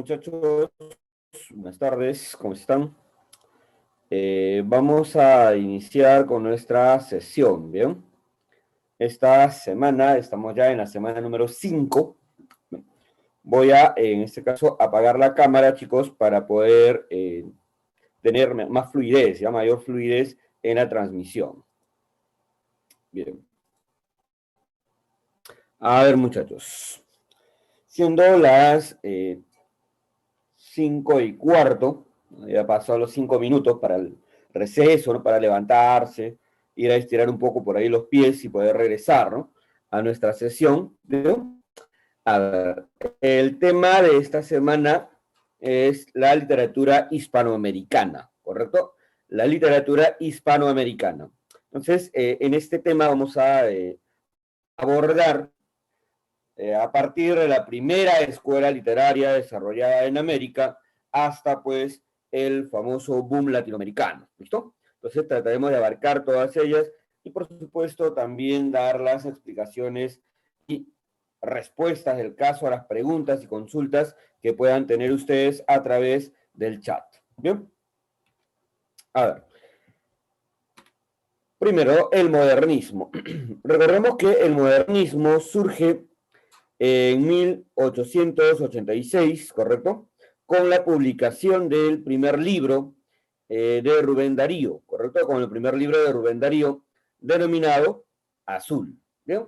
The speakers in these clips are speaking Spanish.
Muchachos, buenas tardes, ¿cómo están? Vamos a iniciar con nuestra sesión, ¿bien? Esta semana, estamos ya en la semana número 5. Voy a, en este caso, apagar la cámara, chicos, para poder tener más fluidez, ya mayor fluidez en la transmisión. Bien. A ver, muchachos. Siendo las 5:15, ya pasó los 5 minutos para el receso, ¿no? Para levantarse, ir a estirar un poco por ahí los pies y poder regresar, ¿no? A nuestra sesión. ¿No? A ver, el tema de esta semana es la literatura hispanoamericana, ¿correcto? La literatura hispanoamericana. Entonces, en este tema vamos a abordar a partir de la primera escuela literaria desarrollada en América hasta pues el famoso boom latinoamericano, ¿listo? Entonces trataremos de abarcar todas ellas y por supuesto también dar las explicaciones y respuestas del caso a las preguntas y consultas que puedan tener ustedes a través del chat. ¿Bien? A ver. Primero, el modernismo. Recordemos que el modernismo surge en 1886, ¿correcto? Con la publicación del primer libro de Rubén Darío, ¿correcto? Con el primer libro de Rubén Darío, denominado Azul. ¿Bien?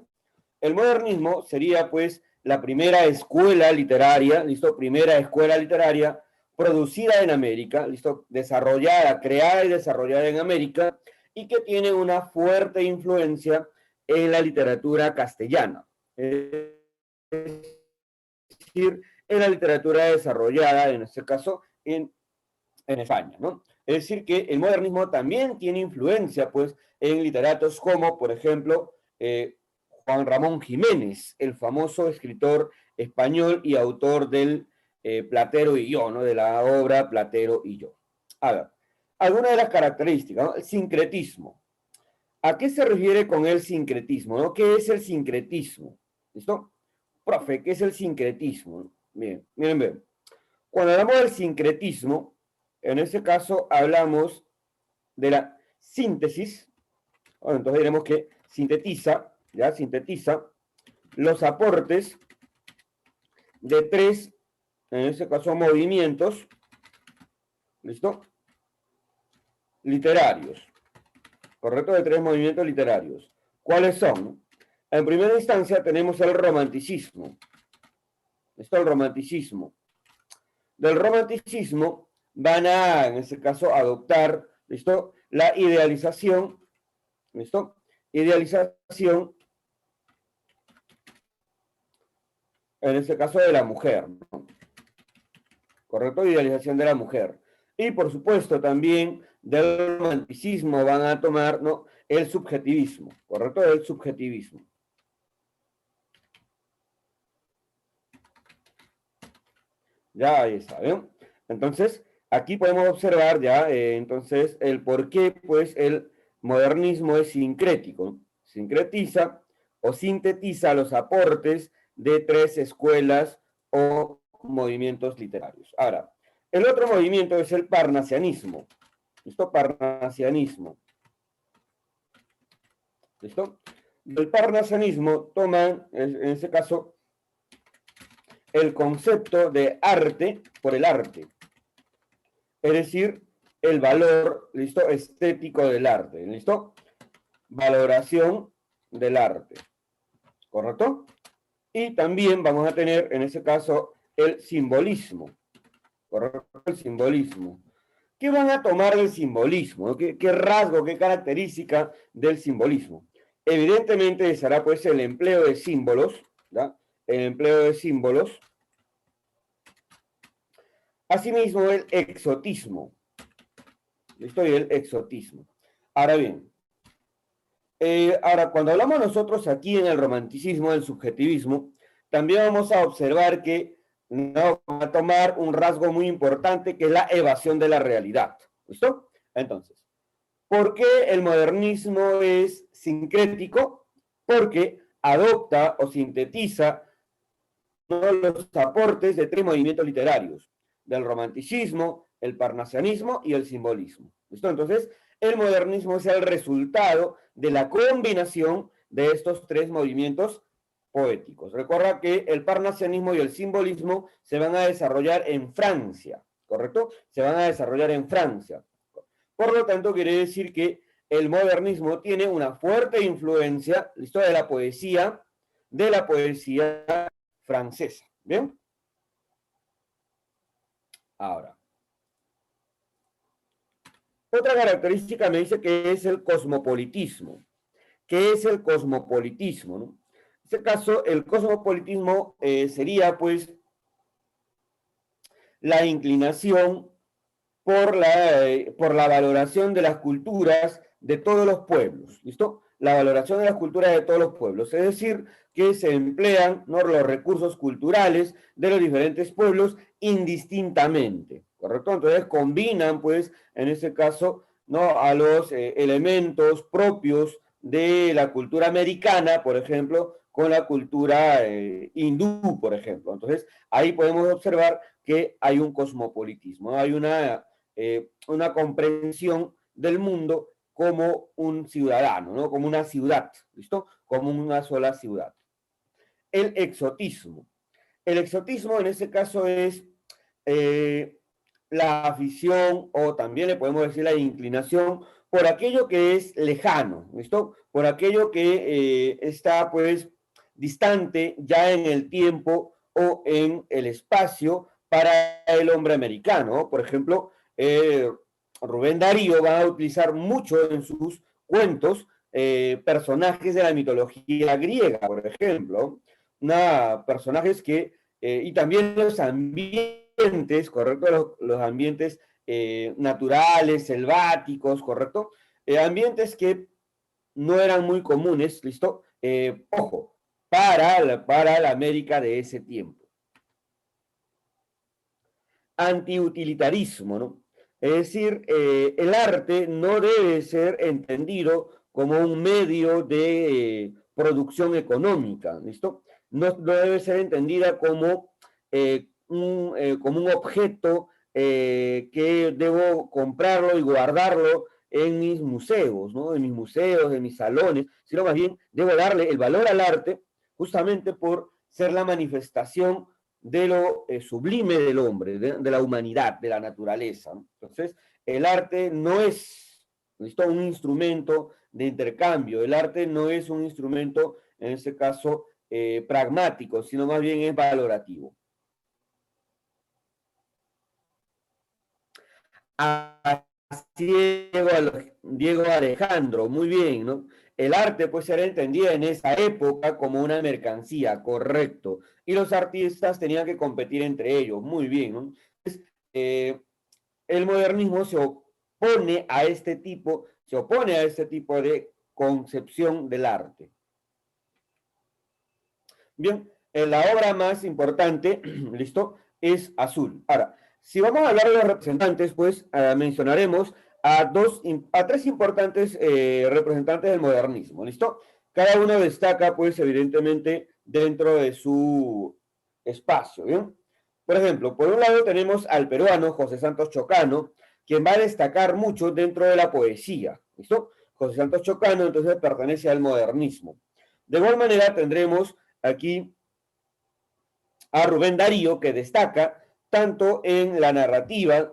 El modernismo sería, pues, la primera escuela literaria, ¿listo? Primera escuela literaria producida en América, ¿listo? Desarrollada, creada y desarrollada en América, y que tiene una fuerte influencia en la literatura castellana. Decir, en la literatura desarrollada, en este caso, en España, ¿no? Es decir, que el modernismo también tiene influencia, pues, en literatos como, por ejemplo, Juan Ramón Jiménez, el famoso escritor español y autor del Platero y yo, ¿no? De la obra Platero y yo. A ver, algunas de las características, ¿no? El sincretismo. ¿A qué se refiere con el sincretismo, no? ¿Qué es el sincretismo? ¿Listo? Profe, ¿qué es el sincretismo? Bien, miren, bien. Cuando hablamos del sincretismo, en ese caso hablamos de la síntesis. Bueno, entonces diremos que sintetiza, ¿ya? Sintetiza los aportes de tres, en ese caso, movimientos, ¿listo? Literarios, ¿correcto? De tres movimientos literarios. ¿Cuáles son? En primera instancia tenemos el romanticismo. ¿Listo? El romanticismo. Del romanticismo van a, en este caso, adoptar, ¿listo? La idealización, ¿listo? Idealización, en este caso, de la mujer, ¿no? ¿Correcto? Idealización de la mujer. Y, por supuesto, también del romanticismo van a tomar, ¿no? El subjetivismo, ¿correcto? El subjetivismo. Ya ahí está, ¿bien? Entonces, aquí podemos observar ya, entonces, el por qué, pues, el modernismo es sincrético, ¿no? Sincretiza o sintetiza los aportes de tres escuelas o movimientos literarios. Ahora, el otro movimiento es el parnasianismo. ¿Listo? Parnasianismo. ¿Listo? Del parnasianismo toman, en este caso, el concepto de arte por el arte. Es decir, el valor, ¿listo? Estético del arte, ¿listo? Valoración del arte, ¿correcto? Y también vamos a tener, en ese caso, el simbolismo, ¿correcto? El simbolismo. ¿Qué van a tomar del simbolismo? ¿Qué rasgo, qué característica del simbolismo? Evidentemente será pues el empleo de símbolos, ¿ya? El empleo de símbolos. Asimismo, el exotismo. ¿Listo? Y el exotismo. Ahora bien, ahora, cuando hablamos nosotros aquí en el romanticismo, del subjetivismo, también vamos a observar que no va a tomar un rasgo muy importante que es la evasión de la realidad. ¿Listo? Entonces, ¿por qué el modernismo es sincrético? Porque adopta o sintetiza ¿no?, los aportes de tres movimientos literarios, del romanticismo, el parnasianismo y el simbolismo. ¿Listo? Entonces, el modernismo es el resultado de la combinación de estos tres movimientos poéticos. Recuerda que el parnasianismo y el simbolismo se van a desarrollar en Francia, ¿correcto? Se van a desarrollar en Francia. Por lo tanto, quiere decir que el modernismo tiene una fuerte influencia, ¿listo?, de la poesía francesa. ¿Bien? Ahora, otra característica me dice que es el cosmopolitismo. ¿Qué es el cosmopolitismo, no? En este caso, el cosmopolitismo sería, pues, la inclinación por la valoración de las culturas de todos los pueblos, ¿listo? La valoración de las culturas de todos los pueblos, es decir, que se emplean, ¿no?, los recursos culturales de los diferentes pueblos indistintamente, ¿correcto? Entonces combinan, pues, en ese caso, ¿no?, a los elementos propios de la cultura americana, por ejemplo, con la cultura hindú, por ejemplo. Entonces, ahí podemos observar que hay un cosmopolitismo, ¿no? Hay una comprensión del mundo como un ciudadano, ¿no?, como una ciudad, ¿listo? Como una sola ciudad. El exotismo. El exotismo en ese caso es eh, la afición, o también le podemos decir la inclinación por aquello que es lejano, ¿listo? Por aquello que está, pues, distante ya en el tiempo o en el espacio para el hombre americano, ¿no? Por ejemplo, eh, Rubén Darío va a utilizar mucho en sus cuentos personajes de la mitología griega, por ejemplo, personajes que, y también los ambientes, ¿correcto? Los ambientes naturales, selváticos, ¿correcto? Ambientes que no eran muy comunes, ¿listo? Ojo, para la América de ese tiempo. Antiutilitarismo, ¿no? Es decir, el arte no debe ser entendido como un medio de producción económica, ¿listo? No debe ser entendida como un objeto que debo comprarlo y guardarlo en mis museos, ¿no? En mis museos, en mis salones, sino más bien debo darle el valor al arte justamente por ser la manifestación de lo sublime del hombre, de la humanidad, de la naturaleza, ¿no? Entonces, el arte no es, ¿listo?, un instrumento de intercambio, el arte no es un instrumento, en este caso, pragmático, sino más bien es valorativo. Así Diego Alejandro, muy bien, ¿no? El arte puede ser entendida en esa época como una mercancía, correcto. Y los artistas tenían que competir entre ellos, muy bien, ¿no? Eh, el modernismo se opone a este tipo de concepción del arte. Bien, la obra más importante, ¿listo?, es Azul. Ahora, si vamos a hablar de los representantes, pues mencionaremos a tres importantes representantes del modernismo, ¿listo? Cada uno destaca, pues, evidentemente, dentro de su espacio, ¿bien? Por ejemplo, por un lado tenemos al peruano José Santos Chocano, quien va a destacar mucho dentro de la poesía, ¿listo? José Santos Chocano, entonces, pertenece al modernismo. De igual manera, tendremos aquí a Rubén Darío, que destaca tanto en la narrativa,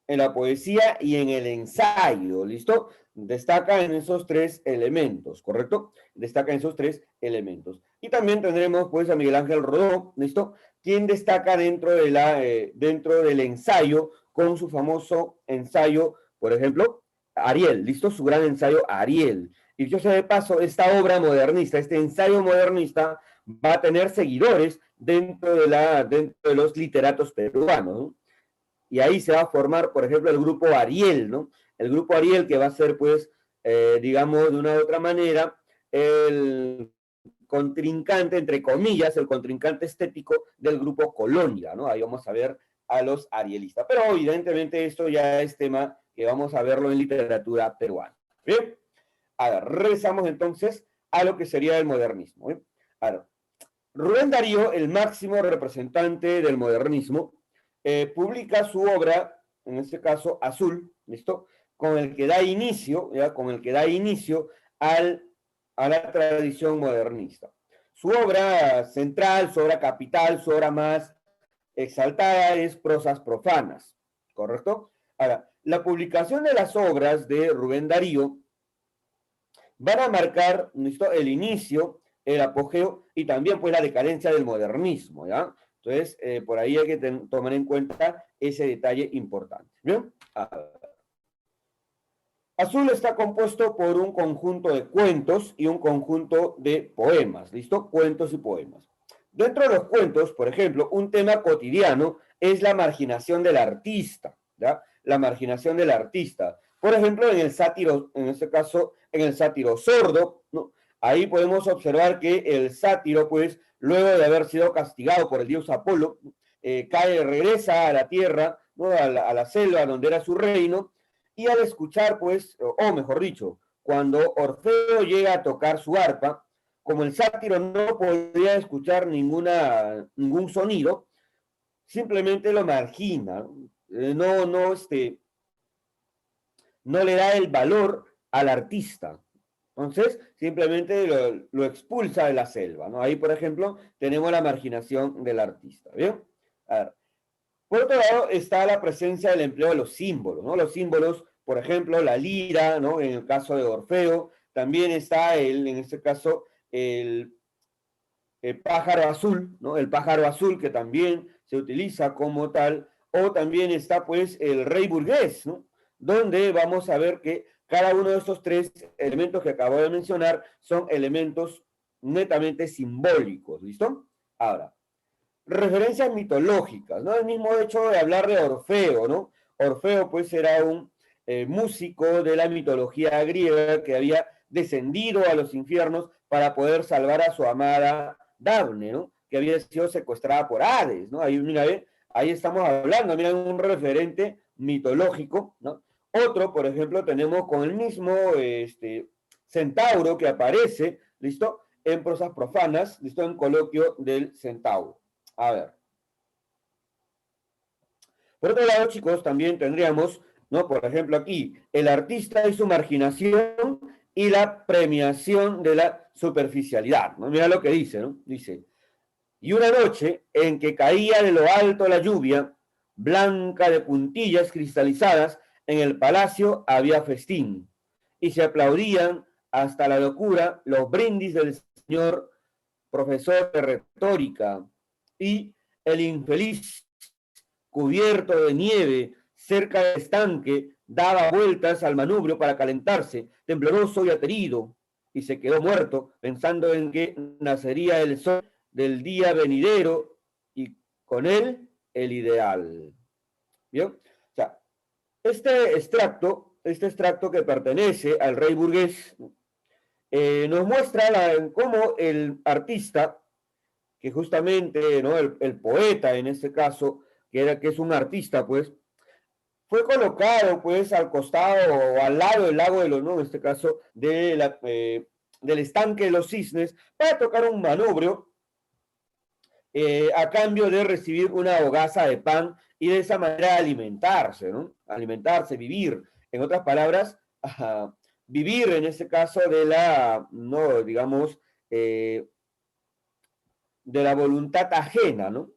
en la poesía y en el ensayo, ¿listo? Destaca en esos tres elementos, ¿correcto? Destaca en esos tres elementos. Y también tendremos, pues, a Miguel Ángel Rodó, ¿listo? Quien destaca dentro del ensayo con su famoso ensayo, por ejemplo, Ariel, ¿listo? Su gran ensayo Ariel. Y yo sé de paso, esta obra modernista, este ensayo modernista, va a tener seguidores dentro de los literatos peruanos, ¿no? Y ahí se va a formar, por ejemplo, el grupo Ariel, ¿no? El grupo Ariel que va a ser, pues, digamos, de una u otra manera, el contrincante, entre comillas, el contrincante estético del grupo Colonia, ¿no? Ahí vamos a ver a los arielistas. Pero evidentemente esto ya es tema que vamos a verlo en literatura peruana. Bien, a ver, regresamos entonces a lo que sería el modernismo. ¿Bien? A ver, Rubén Darío, el máximo representante del modernismo, publica su obra, en este caso Azul, ¿listo? Con el que da inicio, ¿ya? Con el que da inicio al, a la tradición modernista. Su obra central, su obra capital, su obra más exaltada es Prosas Profanas, ¿correcto? Ahora, la publicación de las obras de Rubén Darío van a marcar, ¿listo?, el inicio, el apogeo y también pues la decadencia del modernismo, ¿ya? Entonces, por ahí hay que tomar en cuenta ese detalle importante. ¿Bien? Azul está compuesto por un conjunto de cuentos y un conjunto de poemas, ¿listo? Cuentos y poemas. Dentro de los cuentos, por ejemplo, un tema cotidiano es la marginación del artista, ¿ya? La marginación del artista. Por ejemplo, en el sátiro, en este caso, en el sátiro sordo, ¿no? Ahí podemos observar que el sátiro, pues, luego de haber sido castigado por el dios Apolo, regresa a la tierra, ¿no? A la selva donde era su reino, y al escuchar, pues, o mejor dicho, cuando Orfeo llega a tocar su arpa, como el sátiro no podía escuchar ningún sonido, simplemente lo margina, no le da el valor al artista. Entonces, simplemente lo expulsa de la selva, ¿no? Ahí, por ejemplo, tenemos la marginación del artista, ¿bien? A ver. Por otro lado, está la presencia del empleo de los símbolos, ¿no? Los símbolos, por ejemplo, la lira, ¿no? En el caso de Orfeo, también está en este caso, el pájaro azul, ¿no? El pájaro azul que también se utiliza como tal, o también está pues el rey burgués, ¿no? Donde vamos a ver que cada uno de estos tres elementos que acabo de mencionar son elementos netamente simbólicos, ¿listo? Ahora, referencias mitológicas, ¿no? El mismo hecho de hablar de Orfeo, ¿no? Orfeo pues era un músico de la mitología griega que había descendido a los infiernos para poder salvar a su amada Dafne, ¿no? Que había sido secuestrada por Hades, ¿no? Ahí, mira, ahí estamos hablando, mira, un referente mitológico, ¿no? Otro, por ejemplo, tenemos con el mismo centauro que aparece, ¿listo? En prosas profanas, ¿listo? En coloquio del centauro. A ver. Por otro lado, chicos, también tendríamos, ¿no? Por ejemplo, aquí, el artista y su marginación y la premiación de la superficialidad, ¿no? Mira lo que dice, ¿no? Dice, y una noche en que caía de lo alto la lluvia, blanca de puntillas cristalizadas, en el palacio había festín, y se aplaudían hasta la locura los brindis del señor profesor de retórica, y el infeliz cubierto de nieve cerca del estanque, daba vueltas al manubrio para calentarse, tembloroso y aterido, y se quedó muerto pensando en que nacería el sol del día venidero y con él el ideal. ¿Bien? O sea, este extracto que pertenece al rey burgués, nos muestra cómo el artista, que justamente, ¿no? El poeta en este caso, que es un artista, pues, fue colocado, pues, al costado o al lado del lago de los, ¿no? En este caso, del estanque de los cisnes, para tocar un manubrio a cambio de recibir una hogaza de pan y de esa manera alimentarse, ¿no? Alimentarse, vivir. En otras palabras, vivir en este caso de la, no, digamos, de la voluntad ajena, ¿no?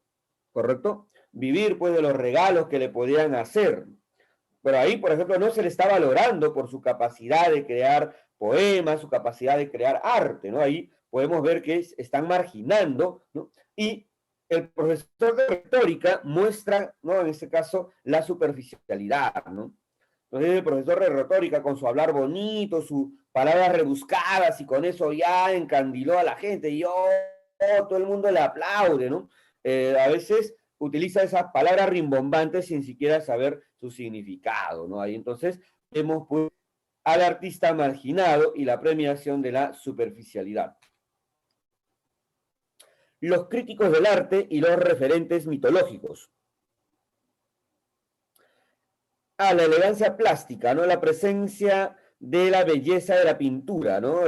¿Correcto? Vivir pues de los regalos que le podían hacer. Pero ahí, por ejemplo, no se le está valorando por su capacidad de crear poemas, su capacidad de crear arte, ¿no? Ahí podemos ver que están marginando, ¿no? Y el profesor de retórica muestra, ¿no? En este caso, la superficialidad, ¿no? Entonces el profesor de retórica con su hablar bonito, sus palabras rebuscadas y con eso ya encandiló a la gente y todo el mundo le aplaude, ¿no? A veces utiliza esas palabras rimbombantes sin siquiera saber su significado, ¿no? Ahí entonces vemos pues, al artista marginado y la premiación de la superficialidad. Los críticos del arte y los referentes mitológicos. A la elegancia plástica, ¿no? La presencia de la belleza de la pintura, ¿no?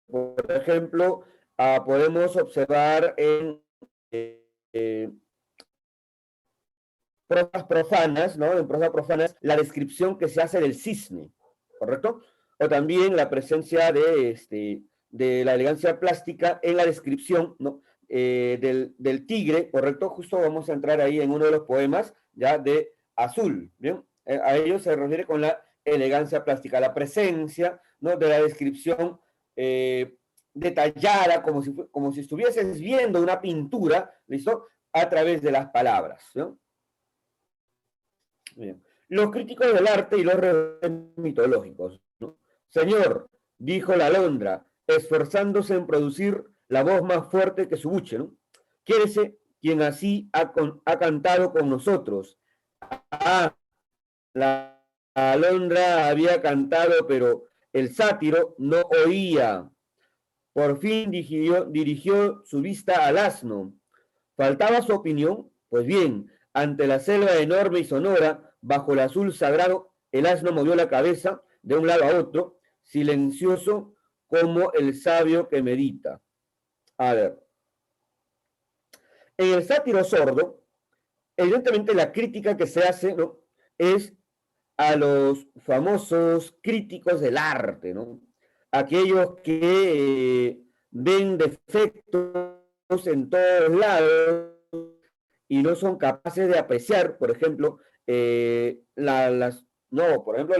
Por ejemplo, podemos observar en eh, prosas profanas, ¿no? En prosas profanas, la descripción que se hace del cisne, ¿correcto? O también la presencia de la elegancia plástica en la descripción, ¿no? Del tigre, ¿correcto? Justo vamos a entrar ahí en uno de los poemas, ya, de Azul, ¿bien? A ello se refiere con la elegancia plástica, la presencia, ¿no? De la descripción detallada, como si estuvieses viendo una pintura, ¿listo? A través de las palabras, ¿no? Bien. Los críticos del arte y los referentes mitológicos, ¿no? Señor, dijo la alondra, esforzándose en producir la voz más fuerte que su buche, ¿no? Quiérese quien así ha cantado con nosotros. Ah, la alondra había cantado, pero el sátiro no oía. Por fin dirigió su vista al asno. ¿Faltaba su opinión? Pues bien, ante la selva enorme y sonora, bajo el azul sagrado, el asno movió la cabeza de un lado a otro, silencioso como el sabio que medita. A ver, en el sátiro sordo, evidentemente la crítica que se hace, ¿no? Es a los famosos críticos del arte, ¿no? Aquellos que ven defectos en todos lados y no son capaces de apreciar, por ejemplo, no, por ejemplo,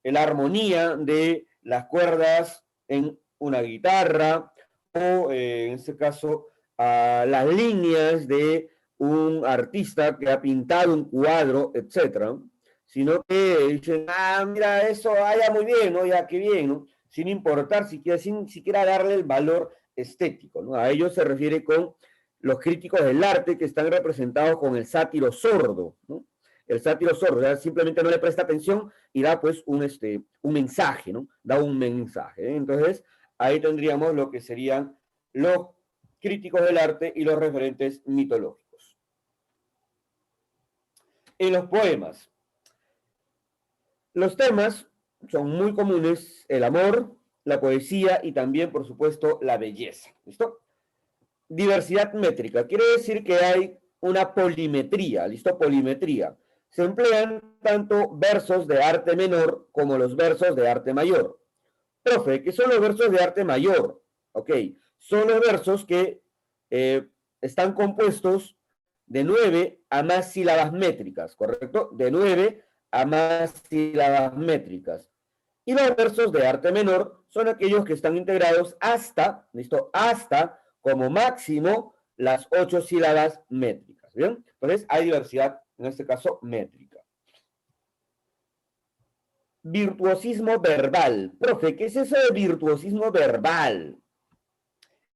la armonía de las cuerdas en una guitarra o, en este caso, las líneas de un artista que ha pintado un cuadro, etcétera, sino que dicen, mira, eso, ya muy bien, ¿no? Ya qué bien, ¿no? Sin importar, sin siquiera darle el valor estético, ¿no? A ello se refiere con los críticos del arte que están representados con el sátiro sordo, ¿no? El sátiro sordo, o sea, simplemente no le presta atención y da pues un mensaje, ¿no? Da un mensaje, ¿eh? Entonces, ahí tendríamos lo que serían los críticos del arte y los referentes mitológicos. En los poemas, los temas son muy comunes: el amor, la poesía y también, por supuesto, la belleza. ¿Listo? Diversidad métrica. Quiere decir que hay una polimetría. ¿Listo? Polimetría. Se emplean tanto versos de arte menor como los versos de arte mayor. Profe, ¿qué son los versos de arte mayor? Ok, son los versos que eh, están compuestos de 9 a más sílabas métricas, ¿correcto? De 9 a más sílabas métricas. Y los versos de arte menor son aquellos que están integrados hasta, ¿listo? Hasta como máximo las 8 sílabas métricas, ¿bien? Entonces hay diversidad, en este caso, métrica. Virtuosismo verbal. Profe, ¿qué es eso de virtuosismo verbal?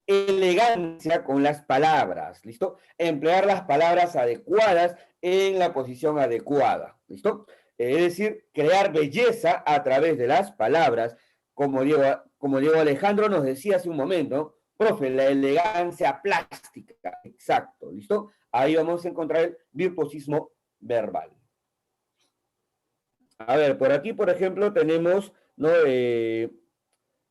Elegancia con las palabras, ¿listo? Emplear las palabras adecuadas en la posición adecuada, ¿listo? Es decir, crear belleza a través de las palabras, como Diego Alejandro nos decía hace un momento, profe, la elegancia plástica, exacto, ¿listo? Ahí vamos a encontrar el virtuosismo verbal. A ver, por aquí, por ejemplo, tenemos, ¿no?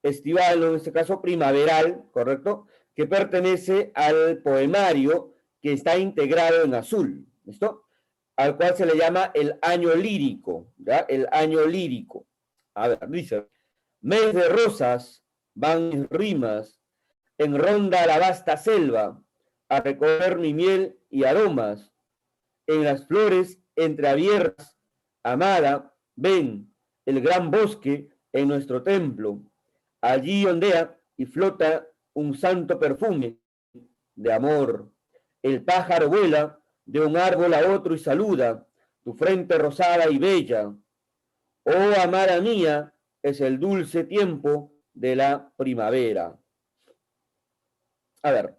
Estival, en este caso primaveral, ¿correcto? Que pertenece al poemario que está integrado en azul, ¿listo? Al cual se le llama el año lírico, ¿ya? El año lírico. A ver, dice, mes de rosas, van mis rimas, en ronda la vasta selva, a recoger mi miel y aromas, en las flores entreabiertas, amada, ven, el gran bosque en nuestro templo. Allí ondea y flota un santo perfume de amor. El pájaro vuela de un árbol a otro y saluda tu frente rosada y bella. Oh, amada mía, es el dulce tiempo de la primavera. A ver,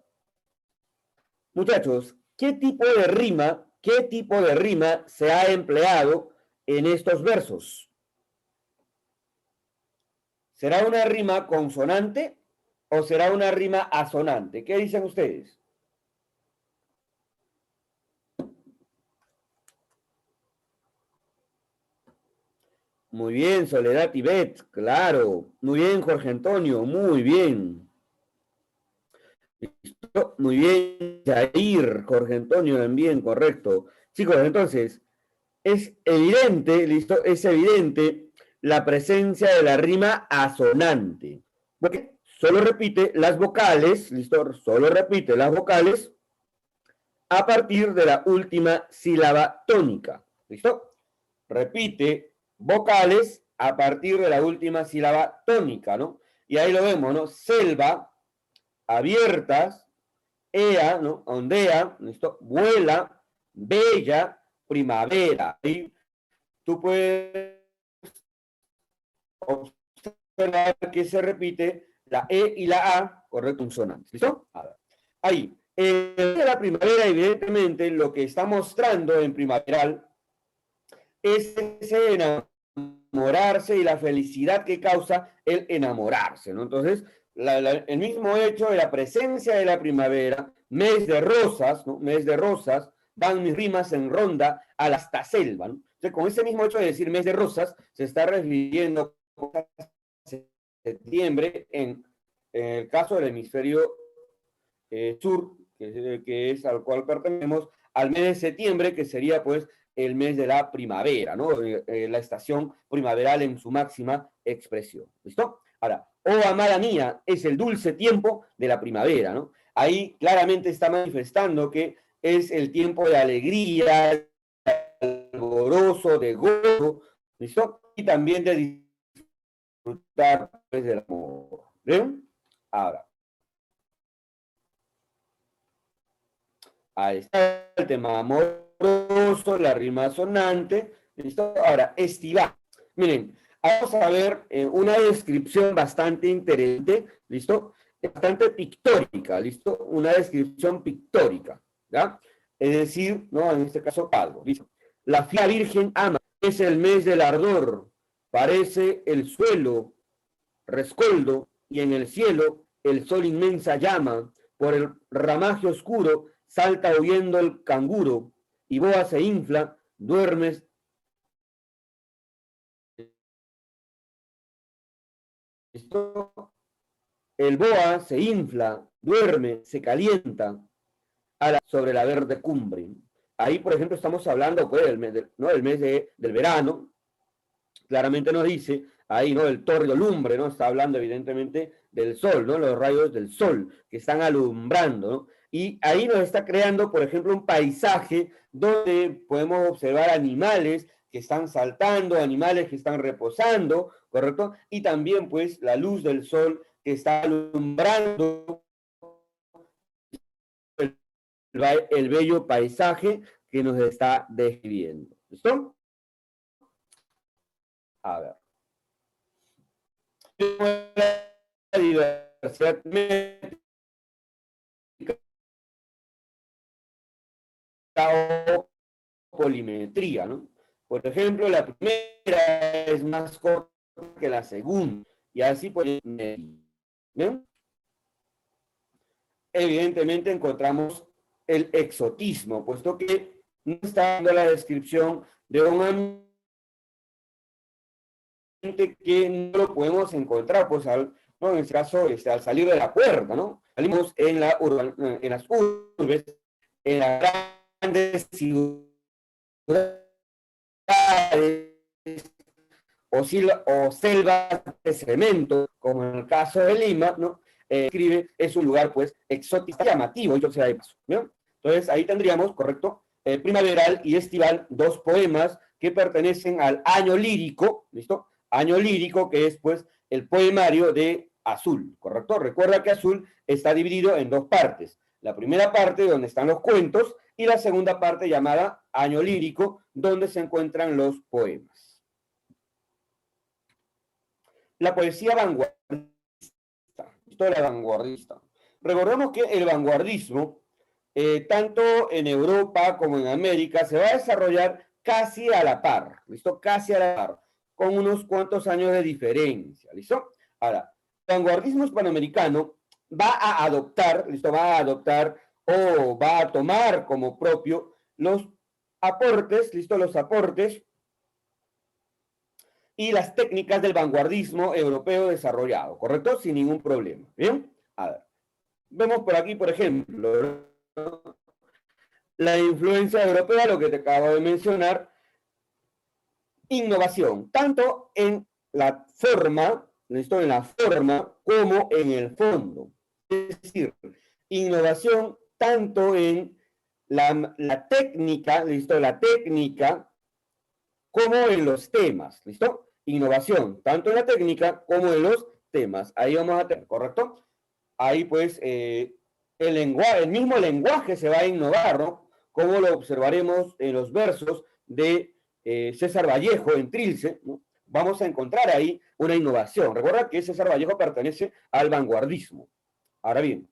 muchachos, qué tipo de rima se ha empleado en estos versos? ¿Será una rima consonante o será una rima asonante? ¿Qué dicen ustedes? Muy bien, Soledad Tibet, claro. Muy bien, Jorge Antonio, muy bien. ¿Listo? Muy bien, Jair, Jorge Antonio también, correcto. Chicos, entonces, es evidente, ¿listo? Es evidente la presencia de la rima asonante. Porque solo repite las vocales, ¿listo? Solo repite las vocales a partir de la última sílaba tónica. ¿Listo? Repite vocales a partir de la última sílaba tónica, ¿no? Y ahí lo vemos, ¿no? Selva, abiertas, ea, ¿no? Ondea, ¿listo? Vuela, bella, primavera. Ahí tú puedes observar que se repite la E y la A, correcto, consonantes. ¿Listo? A ver. Ahí. En la primavera, evidentemente, lo que está mostrando en primaveral es ese enamorarse y la felicidad que causa el enamorarse, ¿no? Entonces, el mismo hecho de la presencia de la primavera, mes de rosas, ¿no? Mes de rosas, van mis rimas en ronda a la hasta selva, ¿no? Entonces, con ese mismo hecho de decir mes de rosas, se está refiriendo a septiembre en el caso del hemisferio sur, que es al cual pertenecemos, al mes de septiembre, que sería pues el mes de la primavera, ¿no? La estación primaveral en su máxima expresión. ¿Listo? Ahora, oh amada mía, es el dulce tiempo de la primavera, ¿no? Ahí claramente está manifestando que es el tiempo de alegría, de alborozo, de gozo, ¿listo? Y también de disfrutar pues, del amor. ¿Bien? Ahora, ahí está el tema amoroso, la rima sonante. ¿Listo? Ahora, estival. Miren, vamos a ver una descripción bastante interesante, ¿listo? Bastante pictórica, ¿listo? Una descripción pictórica, ¿ya? Es decir, ¿no? En este caso, algo, ¿listo? La fiera virgen ama, es el mes del ardor, parece el suelo rescoldo, y en el cielo el sol inmensa llama, por el ramaje oscuro salta huyendo el canguro, y boa se infla, duermes. El boa se infla, duerme, se calienta sobre la verde cumbre. Ahí, por ejemplo, estamos hablando pues, del mes, ¿no? El mes del verano, claramente nos dice ahí, ¿no? El tórrido lumbre, ¿no? Está hablando evidentemente del sol, ¿no? Los rayos del sol que están alumbrando, ¿no? Y ahí nos está creando, por ejemplo, un paisaje donde podemos observar animales que están saltando, animales que están reposando, ¿correcto? Y también, pues, la luz del sol que está alumbrando el bello paisaje que nos está describiendo. ¿Listo? A ver. La diversidad métrica o polimetría, ¿no? Por ejemplo, la primera es más corta que la segunda, y así pues, ¿no? Evidentemente encontramos el exotismo, puesto que no está dando la descripción de un ambiente que no lo podemos encontrar, pues ¿no? En este caso, al salir de la puerta, ¿no? Salimos en las urbes, en las grandes ciudades o selvas de cemento, como en el caso de Lima, ¿no? Escribe, es un lugar, pues, exótico, llamativo, yo sea de paso, ¿no? Entonces, ahí tendríamos, correcto, primaveral y estival, dos poemas que pertenecen al año lírico, ¿listo? Año lírico, que es, pues, el poemario de Azul, ¿correcto? Recuerda que Azul está dividido en dos partes. La primera parte, donde están los cuentos, y la segunda parte, llamada año lírico, donde se encuentran los poemas. La poesía vanguardista, historia vanguardista. Recordemos que el vanguardismo, tanto en Europa como en América, se va a desarrollar casi a la par, ¿listo? Casi a la par, con unos cuantos años de diferencia, ¿listo? Ahora, el vanguardismo hispanoamericano va a adoptar, ¿listo? Va a adoptar o va a tomar como propio los aportes, ¿listo? Los aportes y las técnicas del vanguardismo europeo desarrollado, ¿correcto? Sin ningún problema. ¿Bien? A ver. Vemos por aquí, por ejemplo, ¿no? La influencia europea, lo que te acabo de mencionar, innovación, tanto en la forma, ¿listo? En la forma como en el fondo. Es decir, innovación tanto en la técnica, ¿listo? La técnica como en los temas, ¿listo? Innovación, tanto en la técnica como en los temas. Ahí vamos a tener, ¿correcto? Ahí pues el mismo lenguaje se va a innovar, ¿no? Como lo observaremos en los versos de César Vallejo en Trilce, ¿no? Vamos a encontrar ahí una innovación. Recuerda que César Vallejo pertenece al vanguardismo. Ahora bien,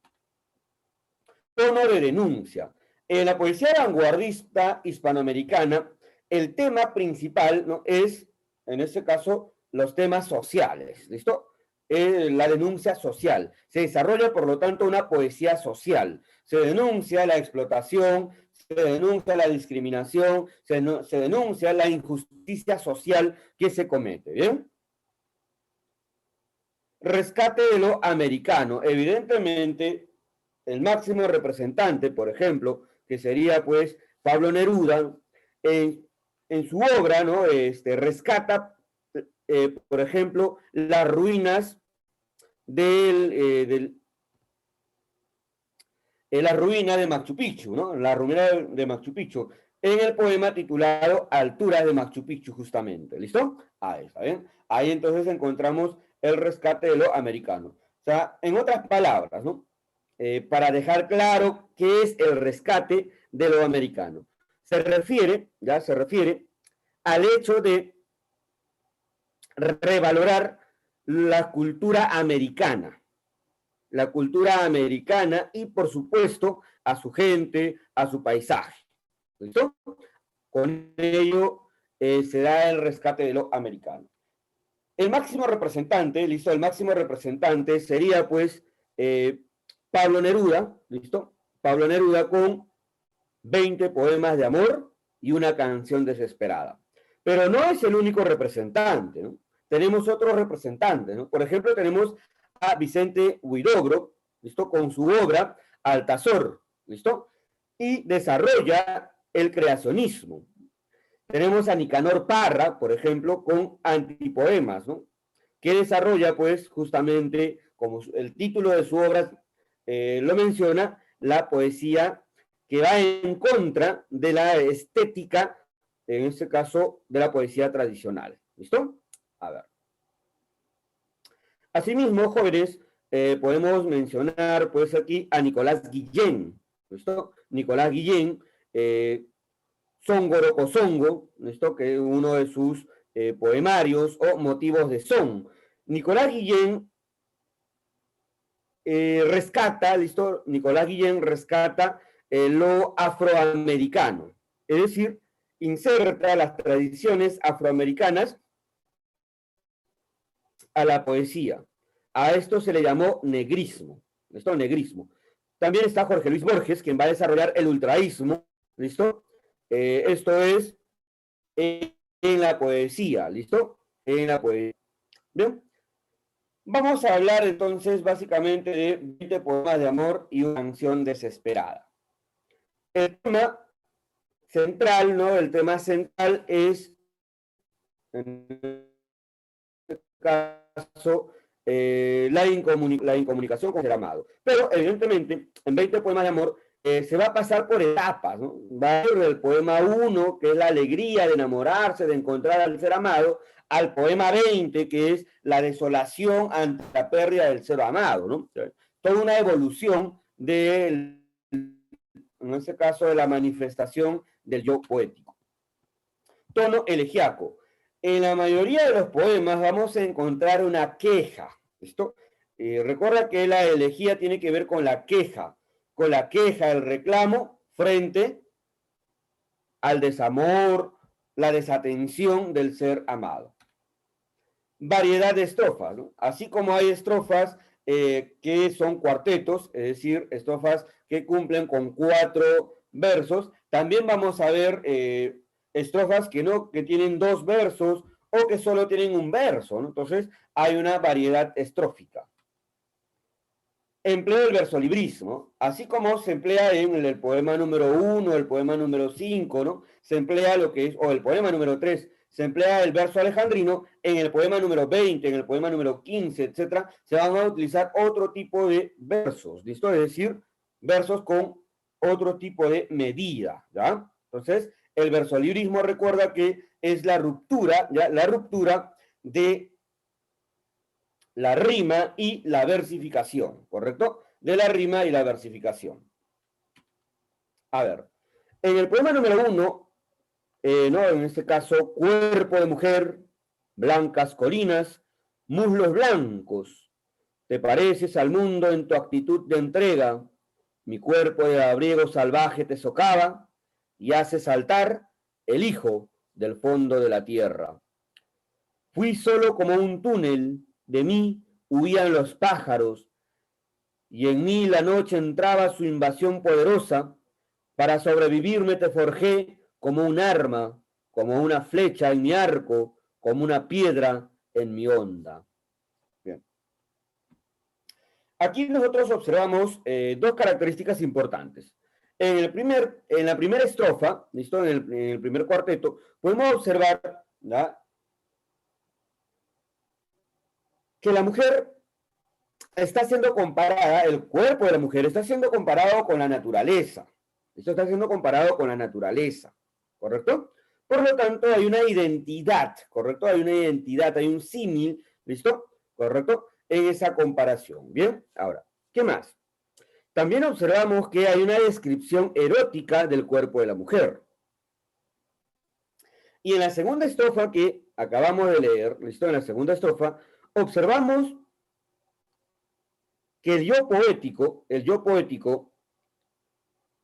tono de denuncia. En la poesía vanguardista hispanoamericana, el tema principal, ¿no?, es, en este caso, los temas sociales, ¿listo? La denuncia social. Se desarrolla, por lo tanto, una poesía social. Se denuncia la explotación, se denuncia la discriminación, se denuncia la injusticia social que se comete, ¿bien? Rescate de lo americano. Evidentemente, el máximo representante, por ejemplo, que sería pues Pablo Neruda, en su obra, ¿no? Rescata, por ejemplo, las ruinas la ruina de Machu Picchu, ¿no? La ruina de Machu Picchu, en el poema titulado Alturas de Machu Picchu, justamente. ¿Listo? Ahí está bien. Ahí entonces encontramos el rescate de lo americano. O sea, en otras palabras, ¿no? Para dejar claro qué es el rescate de lo americano. Se refiere al hecho de revalorar la cultura americana y, por supuesto, a su gente, a su paisaje. ¿Listo? Con ello se da el rescate de lo americano. El máximo representante, ¿listo? El máximo representante sería, pues, Pablo Neruda, ¿listo? Pablo Neruda con 20 poemas de amor y una canción desesperada. Pero no es el único representante, ¿no? Tenemos otros representantes, ¿no? Por ejemplo, tenemos a Vicente Huidobro, ¿listo? Con su obra Altazor, ¿listo? Y desarrolla el creacionismo. Tenemos a Nicanor Parra, por ejemplo, con antipoemas, ¿no? Que desarrolla, pues, justamente, como el título de su obra lo menciona, la poesía que va en contra de la estética, en este caso, de la poesía tradicional. ¿Listo? A ver. Asimismo, jóvenes, podemos mencionar, pues, aquí a Nicolás Guillén. ¿Listo? Nicolás Guillén, Songo Songo, ¿listo? Que es uno de sus poemarios o motivos de son. Nicolás Guillén rescata, ¿listo? Nicolás Guillén rescata lo afroamericano, es decir, inserta las tradiciones afroamericanas a la poesía. A esto se le llamó negrismo, ¿listo? Negrismo. También está Jorge Luis Borges, quien va a desarrollar el ultraísmo, ¿listo? Esto es en la poesía, ¿listo? En la poesía. Bien. Vamos a hablar entonces básicamente de 20 poemas de amor y una canción desesperada. El tema central, ¿no? El tema central es, en este caso, la incomunicación con el amado. Pero, evidentemente, en 20 poemas de amor se va a pasar por etapas, ¿no? Va a ir del poema 1, que es la alegría de enamorarse, de encontrar al ser amado, al poema 20, que es la desolación ante la pérdida del ser amado, ¿no? Toda una evolución en este caso, de la manifestación del yo poético. Tono elegiaco. En la mayoría de los poemas vamos a encontrar una queja. ¿Listo? Recuerda que la elegía tiene que ver con la queja, el reclamo frente al desamor, la desatención del ser amado. Variedad de estrofas, ¿no? Así como hay estrofas que son cuartetos, es decir, estrofas que cumplen con 4 versos, también vamos a ver estrofas que tienen 2 versos o que solo tienen un verso, ¿no? Entonces hay una variedad estrófica. empleo el versolibrismo, así como se emplea en el poema número 1, el poema número 5, ¿no? Se emplea lo que es, o el poema número 3, se emplea el verso alejandrino, en el poema número 20, en el poema número 15, etcétera, se van a utilizar otro tipo de versos, ¿listo? Es decir, versos con otro tipo de medida, ¿ya? Entonces, el versolibrismo recuerda que es la ruptura, ¿ya? La ruptura de la rima y la versificación, ¿correcto? De la rima y la versificación. A ver, en el poema número 1, ¿no? En este caso, cuerpo de mujer, blancas colinas, muslos blancos, te pareces al mundo en tu actitud de entrega, mi cuerpo de abrigo salvaje te socava y hace saltar el hijo del fondo de la tierra. Fui solo como un túnel, de mí huían los pájaros, y en mí la noche entraba su invasión poderosa. Para sobrevivirme te forjé como un arma, como una flecha en mi arco, como una piedra en mi onda. Bien. Aquí nosotros observamos dos características importantes. En la primera estrofa, ¿listo? En el primer cuarteto, podemos observar, ¿ya?, que la mujer está siendo comparada, el cuerpo de la mujer está siendo comparado con la naturaleza. Esto está siendo comparado con la naturaleza, ¿correcto? Por lo tanto, hay una identidad, ¿correcto? Hay una identidad, hay un símil, ¿listo? ¿Correcto? En esa comparación. Bien, ahora, ¿qué más? También observamos que hay una descripción erótica del cuerpo de la mujer. Y en la segunda estrofa que acabamos de leer, ¿listo? En la segunda estrofa, observamos que el yo poético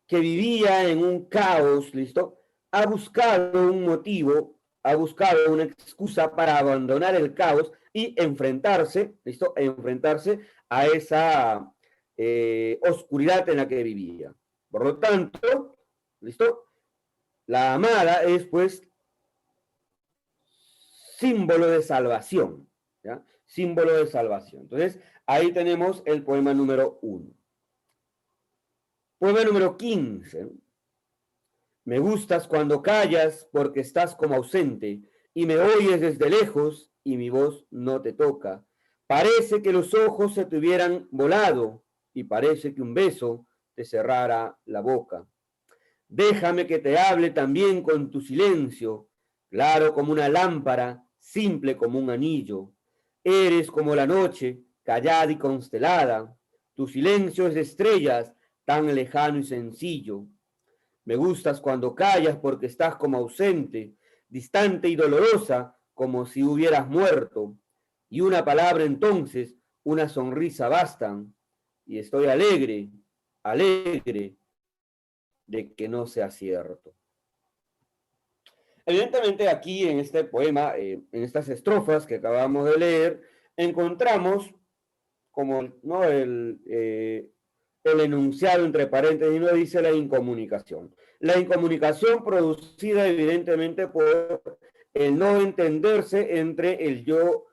que vivía en un caos, ¿listo? Ha buscado un motivo, ha buscado una excusa para abandonar el caos y enfrentarse, ¿listo? Enfrentarse a esa oscuridad en la que vivía. Por lo tanto, ¿listo? La amada es, pues, símbolo de salvación, ¿ya? Símbolo de salvación. Entonces, ahí tenemos el poema número 1. Poema número 15. Me gustas cuando callas porque estás como ausente y me oyes desde lejos y mi voz no te toca. Parece que los ojos se te hubieran volado y parece que un beso te cerrara la boca. Déjame que te hable también con tu silencio, claro como una lámpara, simple como un anillo. Eres como la noche, callada y constelada. Tu silencio es de estrellas, tan lejano y sencillo. Me gustas cuando callas porque estás como ausente, distante y dolorosa, como si hubieras muerto. Y una palabra entonces, una sonrisa bastan. Y estoy alegre, alegre de que no sea cierto. Evidentemente aquí en este poema, en estas estrofas que acabamos de leer, encontramos como, ¿no?, el enunciado entre paréntesis no dice la incomunicación. La incomunicación producida evidentemente por el no entenderse entre el yo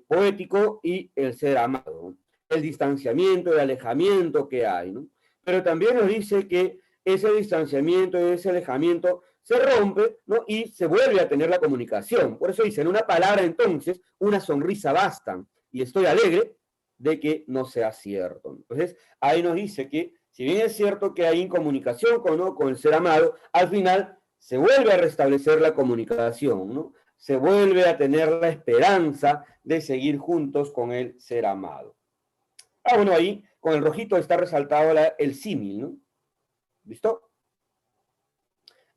poético y el ser amado, el distanciamiento, el alejamiento que hay, ¿no? Pero también nos dice que ese distanciamiento, ese alejamiento se rompe, ¿no?, y se vuelve a tener la comunicación. Por eso dicen, una palabra entonces, una sonrisa bastan, y estoy alegre de que no sea cierto. Entonces, ahí nos dice que, si bien es cierto que hay incomunicación con, ¿no?, con el ser amado, al final se vuelve a restablecer la comunicación, ¿no? Se vuelve a tener la esperanza de seguir juntos con el ser amado. Ah, bueno, ahí con el rojito está resaltado el símil, ¿no? ¿Listo?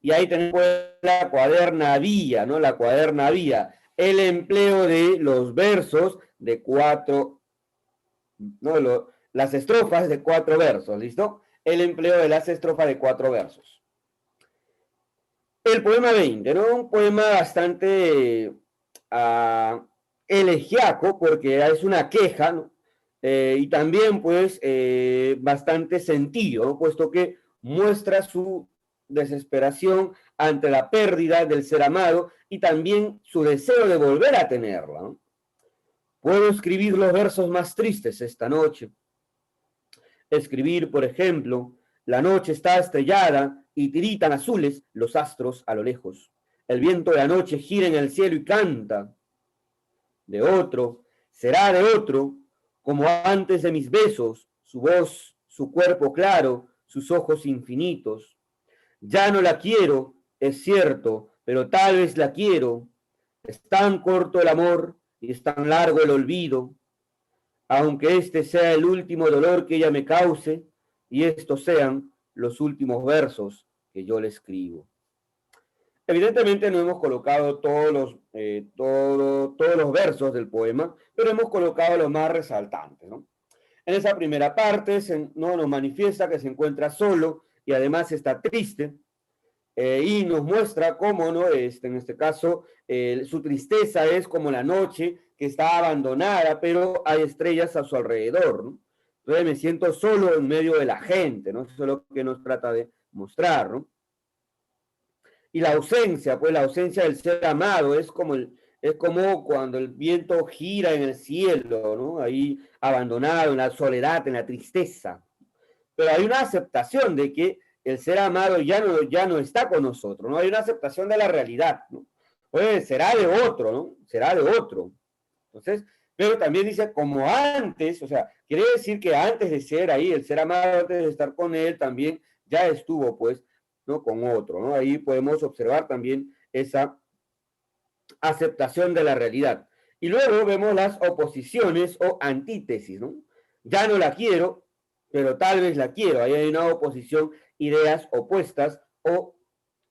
Y ahí tenemos la cuadernavía, ¿no? La cuadernavía, el empleo de los versos de 4, ¿no?, las estrofas de 4 versos, ¿listo? El empleo de las estrofas de 4 versos. El poema 20, ¿no? Un poema bastante elegiaco, porque es una queja, ¿no? Y también, pues, bastante sentido, ¿no?, puesto que muestra su desesperación ante la pérdida del ser amado y también su deseo de volver a tenerla, ¿no? Puedo escribir los versos más tristes esta noche. Escribir, por ejemplo, la noche está estrellada y tiritan azules los astros a lo lejos. El viento de la noche gira en el cielo y canta. De otro, será de otro, como antes de mis besos, su voz, su cuerpo claro, sus ojos infinitos. Ya no la quiero, es cierto, pero tal vez la quiero. Es tan corto el amor y es tan largo el olvido. Aunque este sea el último dolor que ella me cause y estos sean los últimos versos que yo le escribo. Evidentemente no hemos colocado todos los versos del poema, pero hemos colocado los más resaltantes, ¿no? En esa primera parte no, nos manifiesta que se encuentra solo y además está triste, y nos muestra cómo, ¿no? En este caso, su tristeza es como la noche que está abandonada, pero hay estrellas a su alrededor, ¿no? Entonces me siento solo en medio de la gente, ¿no? Eso es lo que nos trata de mostrar, ¿no? Y la ausencia, pues la ausencia del ser amado es como cuando el viento gira en el cielo, ¿no? Ahí abandonado, en la soledad, en la tristeza. Pero hay una aceptación de que el ser amado ya no está con nosotros, ¿no? Hay una aceptación de la realidad, ¿no? Pues será de otro, ¿no? Será de otro. Entonces, pero también dice como antes, o sea, quiere decir que antes de ser ahí, el ser amado, antes de estar con él, también ya estuvo, pues, ¿no? Con otro, ¿no? Ahí podemos observar también esa aceptación de la realidad. Y luego vemos las oposiciones o antítesis, ¿no? Ya no la quiero, pero tal vez la quiero. Ahí hay una oposición, ideas opuestas, o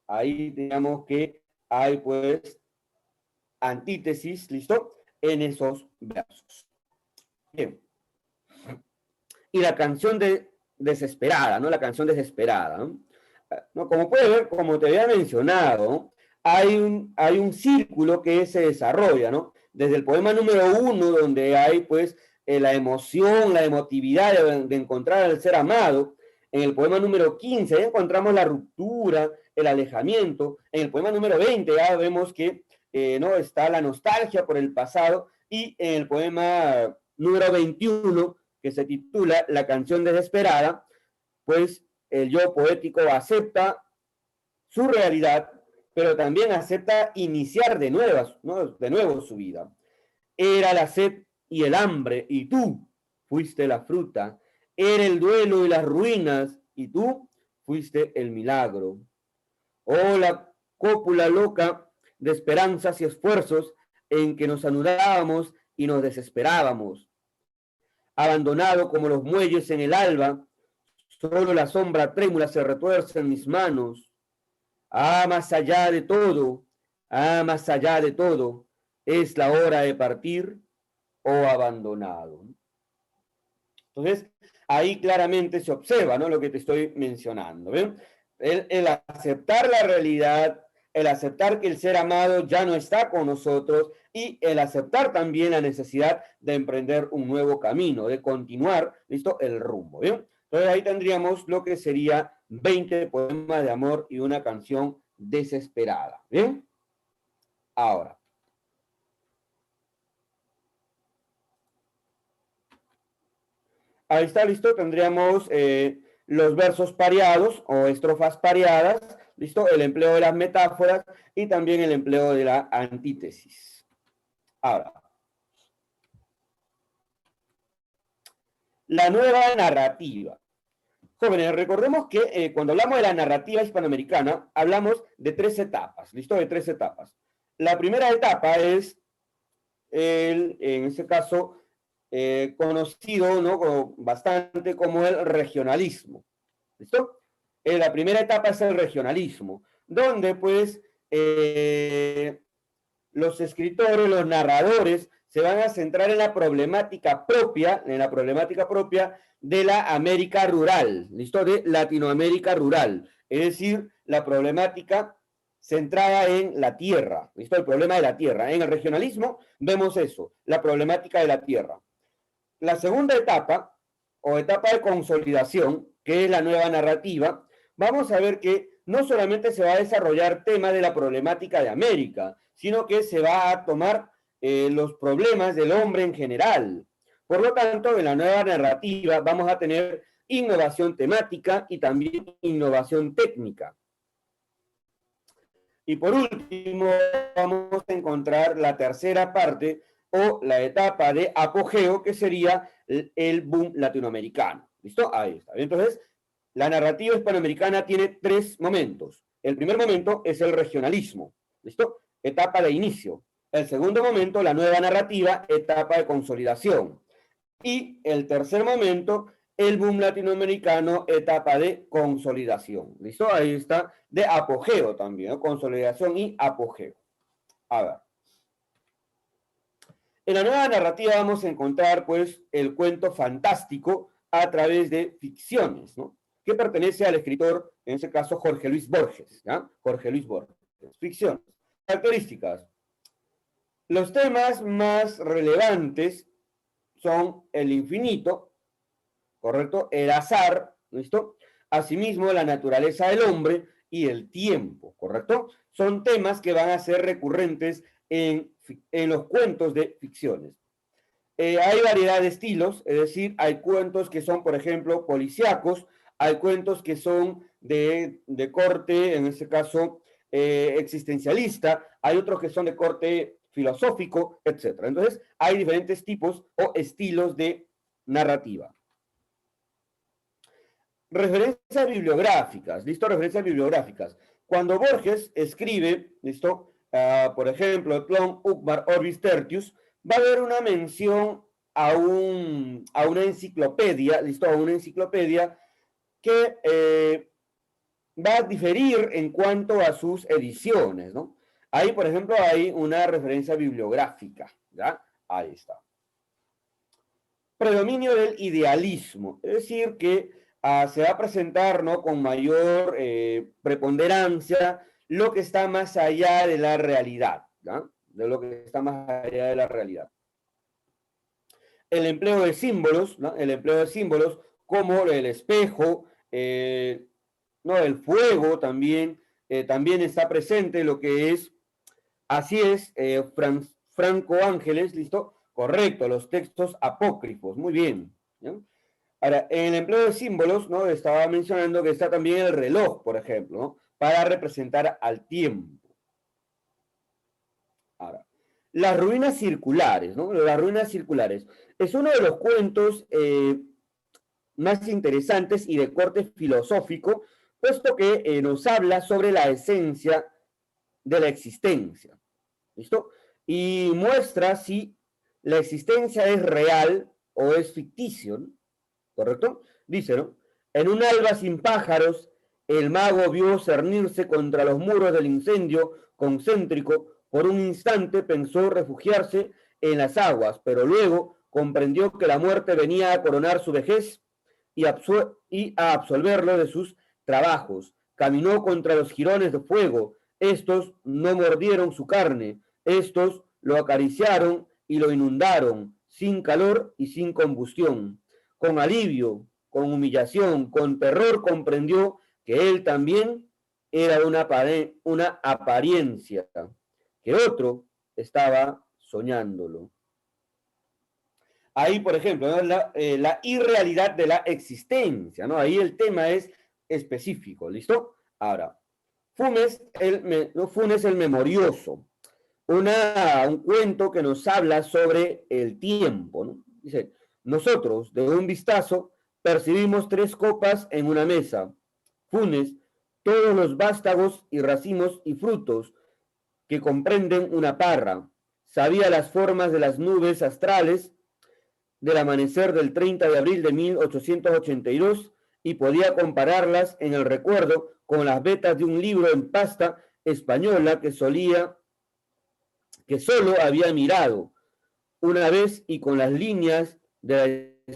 ahí digamos que hay pues antítesis, ¿listo? En esos versos. Bien. Y la canción desesperada, ¿no? La canción desesperada, ¿no? ¿No? Como puedes ver, como te había mencionado, hay un círculo que se desarrolla, ¿no? Desde el poema número 1, donde hay pues la emoción, la emotividad de encontrar al ser amado. En el poema número 15 ahí encontramos la ruptura, el alejamiento. En el poema número 20 ya vemos que ¿no? Está la nostalgia por el pasado. Y en el poema número 21, que se titula La canción desesperada, pues el yo poético acepta su realidad, pero también acepta iniciar de nuevo su vida. Era la sed y el hambre, y tú fuiste la fruta. Era el duelo y las ruinas, y tú fuiste el milagro. Oh, la cópula loca de esperanzas y esfuerzos en que nos anudábamos y nos desesperábamos. Abandonado como los muelles en el alba, solo la sombra trémula se retuerce en mis manos. Más allá de todo, más allá de todo, es la hora de partir o abandonado. Entonces, ahí claramente se observa, ¿no? Lo que te estoy mencionando, ¿ven? El aceptar la realidad, el aceptar que el ser amado ya no está con nosotros y el aceptar también la necesidad de emprender un nuevo camino, de continuar, ¿listo? El rumbo, ¿bien? Entonces ahí tendríamos lo que sería 20 poemas de amor y una canción desesperada, ¿bien? Ahora. Ahí está, listo, tendríamos los versos pareados o estrofas pareadas, listo, el empleo de las metáforas y también el empleo de la antítesis. Ahora, la nueva narrativa. Jóvenes, recordemos que cuando hablamos de la narrativa hispanoamericana, hablamos de 3 etapas, listo, de 3 etapas. La primera etapa es, en este caso, conocido, ¿no? Bastante como el regionalismo. ¿Listo? La primera etapa es el regionalismo, donde pues los escritores, los narradores, se van a centrar en la problemática propia de la América rural, ¿listo? De Latinoamérica rural, es decir, la problemática centrada en la tierra, ¿listo? El problema de la tierra. En el regionalismo vemos eso, la problemática de la tierra. La segunda etapa, o etapa de consolidación, que es la nueva narrativa, vamos a ver que no solamente se va a desarrollar tema de la problemática de América, sino que se va a tomar los problemas del hombre en general. Por lo tanto, en la nueva narrativa vamos a tener innovación temática y también innovación técnica. Y por último, vamos a encontrar la tercera parte o la etapa de apogeo, que sería el boom latinoamericano. ¿Listo? Ahí está. Entonces, la narrativa hispanoamericana tiene tres momentos. El primer momento es el regionalismo. ¿Listo? Etapa de inicio. El segundo momento, la nueva narrativa, etapa de consolidación. Y el tercer momento, el boom latinoamericano, etapa de consolidación. ¿Listo? Ahí está, de apogeo también, ¿no? Consolidación y apogeo. A ver. En la nueva narrativa vamos a encontrar, pues, el cuento fantástico a través de ficciones, ¿no? Que pertenece al escritor, en este caso, Jorge Luis Borges, ¿ya? Jorge Luis Borges. Ficciones. Características. Los temas más relevantes son el infinito, ¿correcto? El azar, ¿listo? Asimismo, la naturaleza del hombre y el tiempo, ¿correcto? Son temas que van a ser recurrentes en los cuentos de ficciones. Hay variedad de estilos, es decir, hay cuentos que son, por ejemplo, policíacos, hay cuentos que son de corte, en este caso, existencialista, hay otros que son de corte filosófico, etc. Entonces, hay diferentes tipos o estilos de narrativa. Referencias bibliográficas, ¿listo? Referencias bibliográficas. Cuando Borges escribe, ¿listo? Por ejemplo, Plon Ukmar Orbis Tertius, va a haber una mención a una enciclopedia, ¿listo? A una enciclopedia que va a diferir en cuanto a sus ediciones, ¿no? Ahí, por ejemplo, hay una referencia bibliográfica, ¿ya? Ahí está. Predominio del idealismo, es decir, que se va a presentar, ¿no?, con mayor preponderancia lo que está más allá de la realidad, ¿ya? De lo que está más allá de la realidad. El empleo de símbolos, ¿no? El empleo de símbolos como el espejo, ¿no? El fuego también, también está presente lo que es, así es, Franco Ángeles, ¿listo? Correcto, los textos apócrifos, muy bien, ¿no? Ahora, en el empleo de símbolos, ¿no? Estaba mencionando que está también el reloj, por ejemplo, ¿no? Para representar al tiempo. Ahora, las ruinas circulares, ¿no? Las ruinas circulares. Es uno de los cuentos más interesantes y de corte filosófico, puesto que nos habla sobre la esencia de la existencia. ¿Listo? Y muestra si la existencia es real o es ficticio, ¿no? ¿Correcto? Dice, ¿no? En un alba sin pájaros, el mago vio cernirse contra los muros del incendio concéntrico. Por un instante pensó refugiarse en las aguas, pero luego comprendió que la muerte venía a coronar su vejez y a absolverlo de sus trabajos. Caminó contra los jirones de fuego. Estos no mordieron su carne. Estos lo acariciaron y lo inundaron, sin calor y sin combustión. Con alivio, con humillación, con terror comprendió que él también era una apariencia, que otro estaba soñándolo. Ahí, por ejemplo, ¿no? La irrealidad de la existencia, ¿no? Ahí el tema es específico, ¿listo? Ahora, Funes el Memorioso, un cuento que nos habla sobre el tiempo, ¿no? Dice, nosotros, de un vistazo, percibimos 3 copas en una mesa. Funes, todos los vástagos y racimos y frutos que comprenden una parra. Sabía las formas de las nubes astrales del amanecer del 30 de abril de 1882 y podía compararlas en el recuerdo con las vetas de un libro en pasta española que solo había mirado una vez y con las líneas de la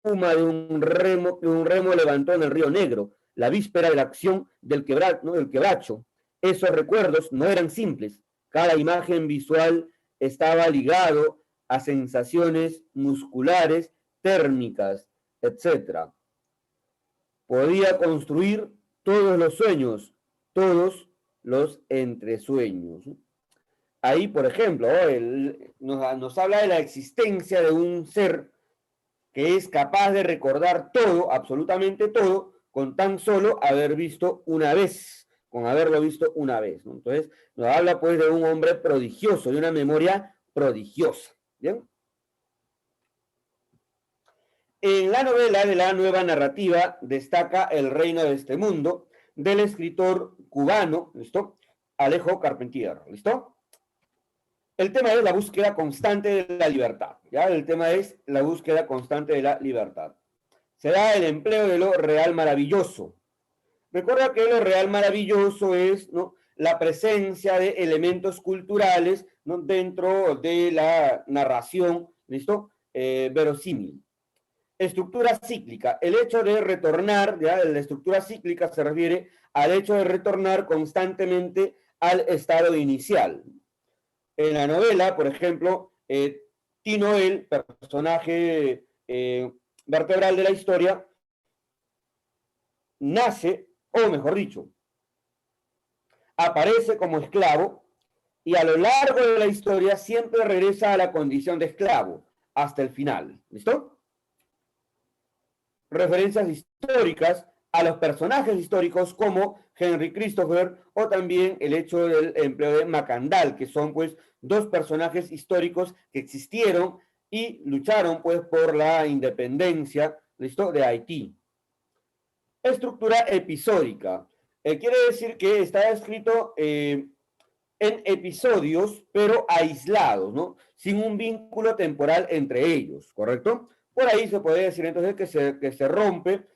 espuma de un remo levantó en el Río Negro, la víspera de la acción del quebracho. Esos recuerdos no eran simples, cada imagen visual estaba ligado a sensaciones musculares, térmicas, etc. Podía construir todos los sueños, todos los entresueños. Ahí, por ejemplo, nos habla de la existencia de un ser que es capaz de recordar todo, absolutamente todo, con tan solo haber visto una vez, con haberlo visto una vez, ¿no? Entonces, nos habla pues de un hombre prodigioso, de una memoria prodigiosa, ¿bien? En la novela de la nueva narrativa destaca El reino de este mundo, del escritor cubano, ¿listo? Alejo Carpentier, ¿listo? El tema es la búsqueda constante de la libertad, ¿ya? El tema es la búsqueda constante de la libertad. Se da el empleo de lo real maravilloso. Recuerda que lo real maravilloso es, ¿no?, la presencia de elementos culturales, ¿no?, dentro de la narración, ¿listo? Verosímil. Estructura cíclica. El hecho de retornar, ¿ya? La estructura cíclica se refiere al hecho de retornar constantemente al estado inicial. En la novela, por ejemplo, Tino, el personaje vertebral de la historia, nace, o mejor dicho, aparece como esclavo y a lo largo de la historia siempre regresa a la condición de esclavo hasta el final. ¿Listo? Referencias históricas a los personajes históricos como Henry Christopher o también el hecho del empleo de Macandal, que son pues dos personajes históricos que existieron y lucharon pues por la independencia, ¿listo?, de Haití. Estructura episódica. Quiere decir que está escrito en episodios, pero aislados, ¿no? Sin un vínculo temporal entre ellos, ¿correcto? Por ahí se puede decir entonces que se rompe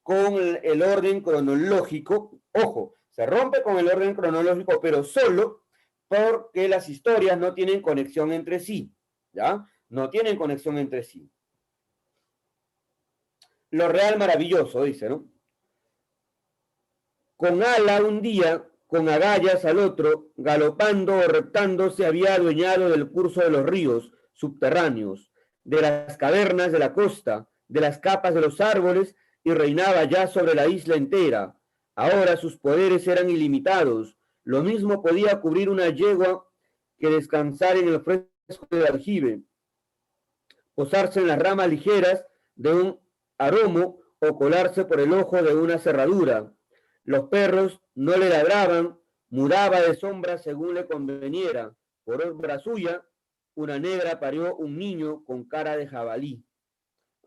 con el orden cronológico. Ojo, se rompe con el orden cronológico, pero solo porque las historias no tienen conexión entre sí, ¿ya? No tienen conexión entre sí. Lo real maravilloso, dice, ¿no? Con ala un día, con agallas al otro, galopando o reptando, se había adueñado del curso de los ríos subterráneos, de las cavernas de la costa, de las capas de los árboles, y reinaba ya sobre la isla entera. Ahora sus poderes eran ilimitados. Lo mismo podía cubrir una yegua que descansar en el fresco del aljibe, posarse en las ramas ligeras de un aromo o colarse por el ojo de una cerradura. Los perros no le ladraban, mudaba de sombra según le conveniera. Por obra suya, una negra parió un niño con cara de jabalí.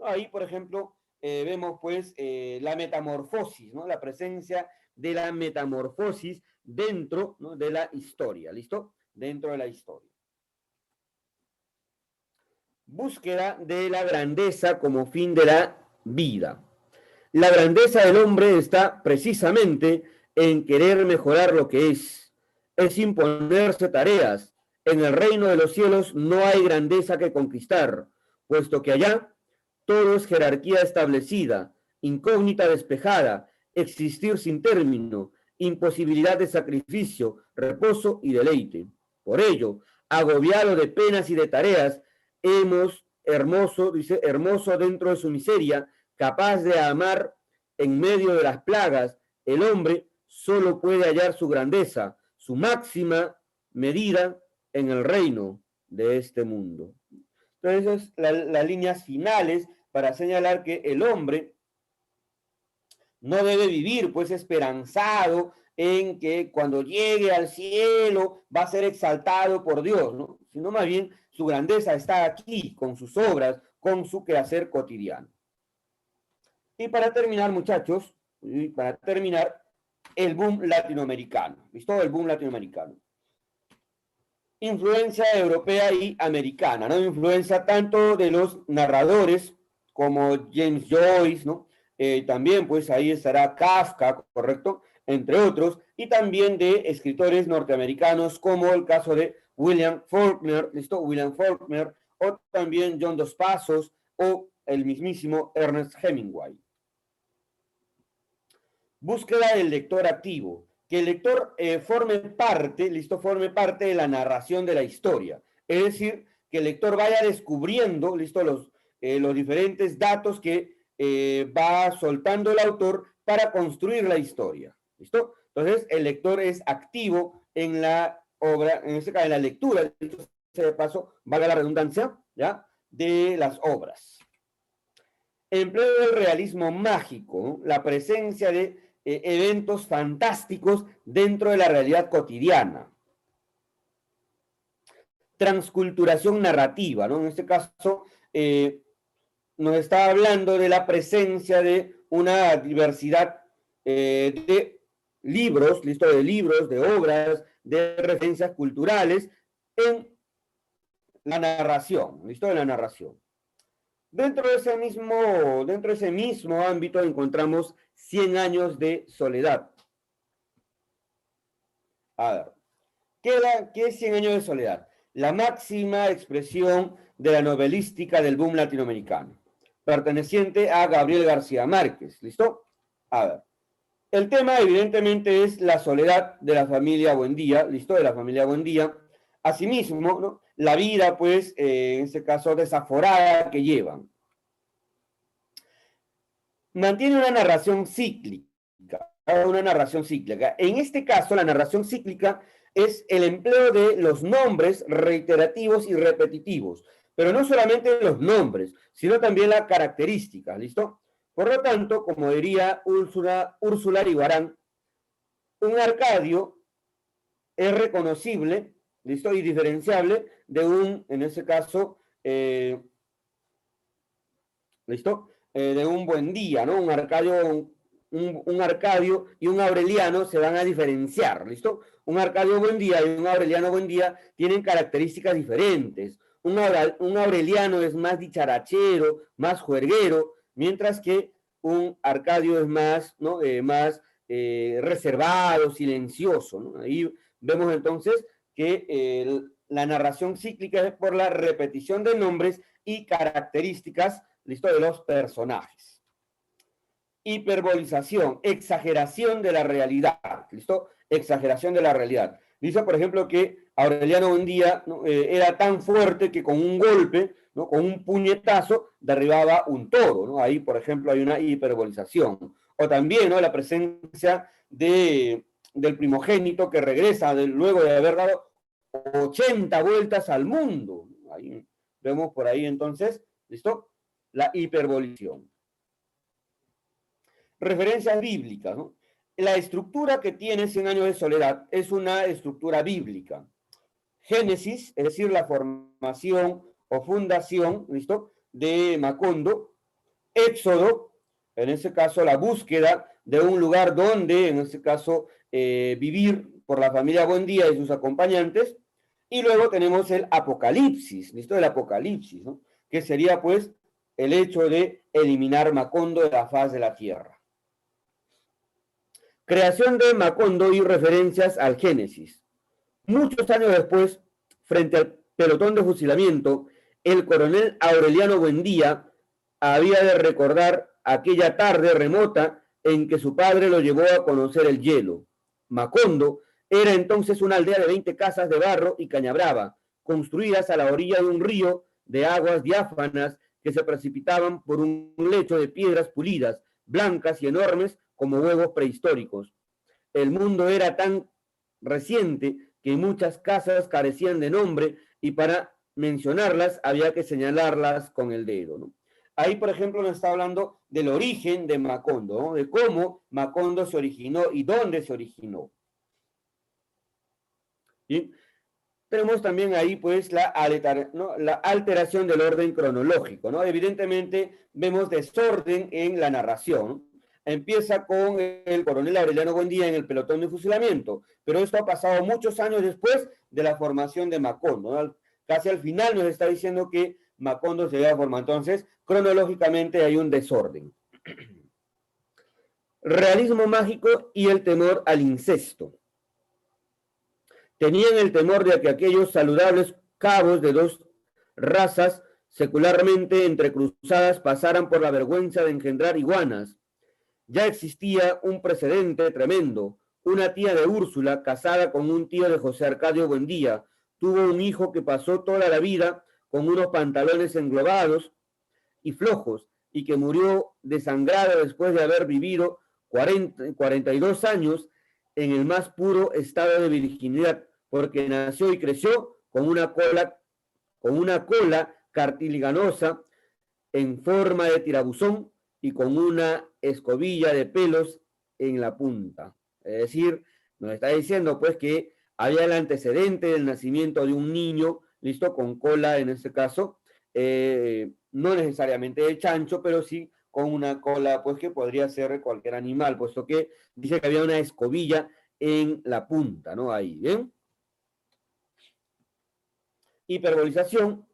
Ahí, por ejemplo, vemos pues la metamorfosis, ¿no? La presencia de la metamorfosis dentro, ¿no?, de la historia, ¿listo? Dentro de la historia. Búsqueda de la grandeza como fin de la vida. La grandeza del hombre está precisamente en querer mejorar lo que es imponerse tareas. En el reino de los cielos no hay grandeza que conquistar, puesto que allá todo es jerarquía establecida, incógnita despejada, existir sin término, imposibilidad de sacrificio, reposo y deleite. Por ello, agobiado de penas y de tareas, hemos, hermoso, dice, hermoso dentro de su miseria, capaz de amar en medio de las plagas, el hombre solo puede hallar su grandeza, su máxima medida en el reino de este mundo. Entonces, las líneas finales para señalar que el hombre no debe vivir pues esperanzado en que cuando llegue al cielo va a ser exaltado por Dios, ¿no? Sino más bien su grandeza está aquí, con sus obras, con su quehacer cotidiano. Y para terminar, muchachos, y para terminar, el boom latinoamericano. ¿Listo? El boom latinoamericano. Influencia europea y americana, ¿no? Influencia tanto de los narradores como James Joyce, ¿no? También, pues ahí estará Kafka, ¿correcto? Entre otros, y también de escritores norteamericanos como el caso de William Faulkner, ¿listo? William Faulkner, o también John Dos Passos, o el mismísimo Ernest Hemingway. Búsqueda del lector activo. Que el lector forme parte, listo, forme parte de la narración de la historia. Es decir, que el lector vaya descubriendo, listo, los diferentes datos que va soltando el autor para construir la historia. ¿Listo? Entonces, el lector es activo en la obra, en este caso, en la lectura, de paso, valga la redundancia, ¿ya? de las obras. Empleo del realismo mágico, ¿no? La presencia de eventos fantásticos dentro de la realidad cotidiana. Transculturación narrativa, ¿no? En este caso, nos está hablando de la presencia de una diversidad de libros, listo, de libros, de obras, de referencias culturales en la narración, listo, de la narración. Dentro de ese mismo ámbito encontramos 100 años de soledad. A ver, ¿qué es 100 años de soledad? La máxima expresión de la novelística del boom latinoamericano, perteneciente a Gabriel García Márquez, ¿listo? A ver, el tema evidentemente es la soledad de la familia Buendía, ¿listo? De la familia Buendía. Asimismo, ¿no? La vida, pues, en este caso, desaforada que llevan. Mantiene una narración cíclica, una narración cíclica. En este caso, la narración cíclica es el empleo de los nombres reiterativos y repetitivos, pero no solamente los nombres, sino también las características, ¿listo? Por lo tanto, como diría Úrsula Iguarán, un Arcadio es reconocible, ¿listo? Y diferenciable de un, en ese caso, ¿listo? De un Buendía, ¿no? Un Arcadio y un Aureliano se van a diferenciar, ¿listo? Un Arcadio Buendía y un Aureliano Buendía tienen características diferentes. Un Aureliano es más dicharachero, más juerguero, mientras que un Arcadio es más, ¿no? Más reservado, silencioso, ¿no? Ahí vemos entonces que la narración cíclica es por la repetición de nombres y características, ¿listo? De los personajes. Hiperbolización, exageración de la realidad, ¿listo? Exageración de la realidad. Dice, por ejemplo, que Aureliano Buendía, ¿no? Era tan fuerte que con un golpe, ¿no? Con un puñetazo, derribaba un toro, ¿no? Ahí, por ejemplo, hay una hiperbolización. O también, ¿no? La presencia del primogénito que regresa luego de haber dado 80 vueltas al mundo. Ahí vemos por ahí entonces, ¿listo? La hiperbolización. Referencias bíblicas, ¿no? La estructura que tiene 100 años de soledad es una estructura bíblica. Génesis, es decir, la formación o fundación, ¿listo? De Macondo. Éxodo, en ese caso la búsqueda de un lugar donde, en este caso, vivir por la familia Buendía y sus acompañantes. Y luego tenemos el Apocalipsis, ¿listo? El Apocalipsis, ¿no? Que sería, pues, el hecho de eliminar Macondo de la faz de la tierra. Creación de Macondo y referencias al Génesis. Muchos años después, frente al pelotón de fusilamiento, el coronel Aureliano Buendía había de recordar aquella tarde remota en que su padre lo llevó a conocer el hielo. Macondo era entonces una aldea de 20 casas de barro y caña brava, construidas a la orilla de un río de aguas diáfanas que se precipitaban por un lecho de piedras pulidas, blancas y enormes como huevos prehistóricos. El mundo era tan reciente que muchas casas carecían de nombre y para mencionarlas había que señalarlas con el dedo, ¿no? Ahí, por ejemplo, nos está hablando del origen de Macondo, ¿no? De cómo Macondo se originó y dónde se originó. ¿Sí? Tenemos también ahí, pues, la alteración del orden cronológico, ¿no? Evidentemente, vemos desorden en la narración. Empieza con el coronel Aureliano Buendía en el pelotón de fusilamiento, pero esto ha pasado muchos años después de la formación de Macondo, ¿no? Casi al final nos está diciendo que Macondo se había formado. Entonces, cronológicamente hay un desorden. Realismo mágico y el temor al incesto. Tenían el temor de que aquellos saludables cabos de dos razas secularmente entrecruzadas pasaran por la vergüenza de engendrar iguanas. Ya existía un precedente tremendo. Una tía de Úrsula, casada con un tío de José Arcadio Buendía, tuvo un hijo que pasó toda la vida con unos pantalones englobados y flojos y que murió desangrado después de haber vivido 42 años en el más puro estado de virginidad, porque nació y creció con una cola cartilaginosa, en forma de tirabuzón y con una escobilla de pelos en la punta. Es decir, nos está diciendo pues que había el antecedente del nacimiento de un niño, listo, con cola en este caso, no necesariamente de chancho, pero sí con una cola pues que podría ser cualquier animal, puesto que dice que había una escobilla en la punta, ¿no? Ahí, ¿bien? Hiperbolización.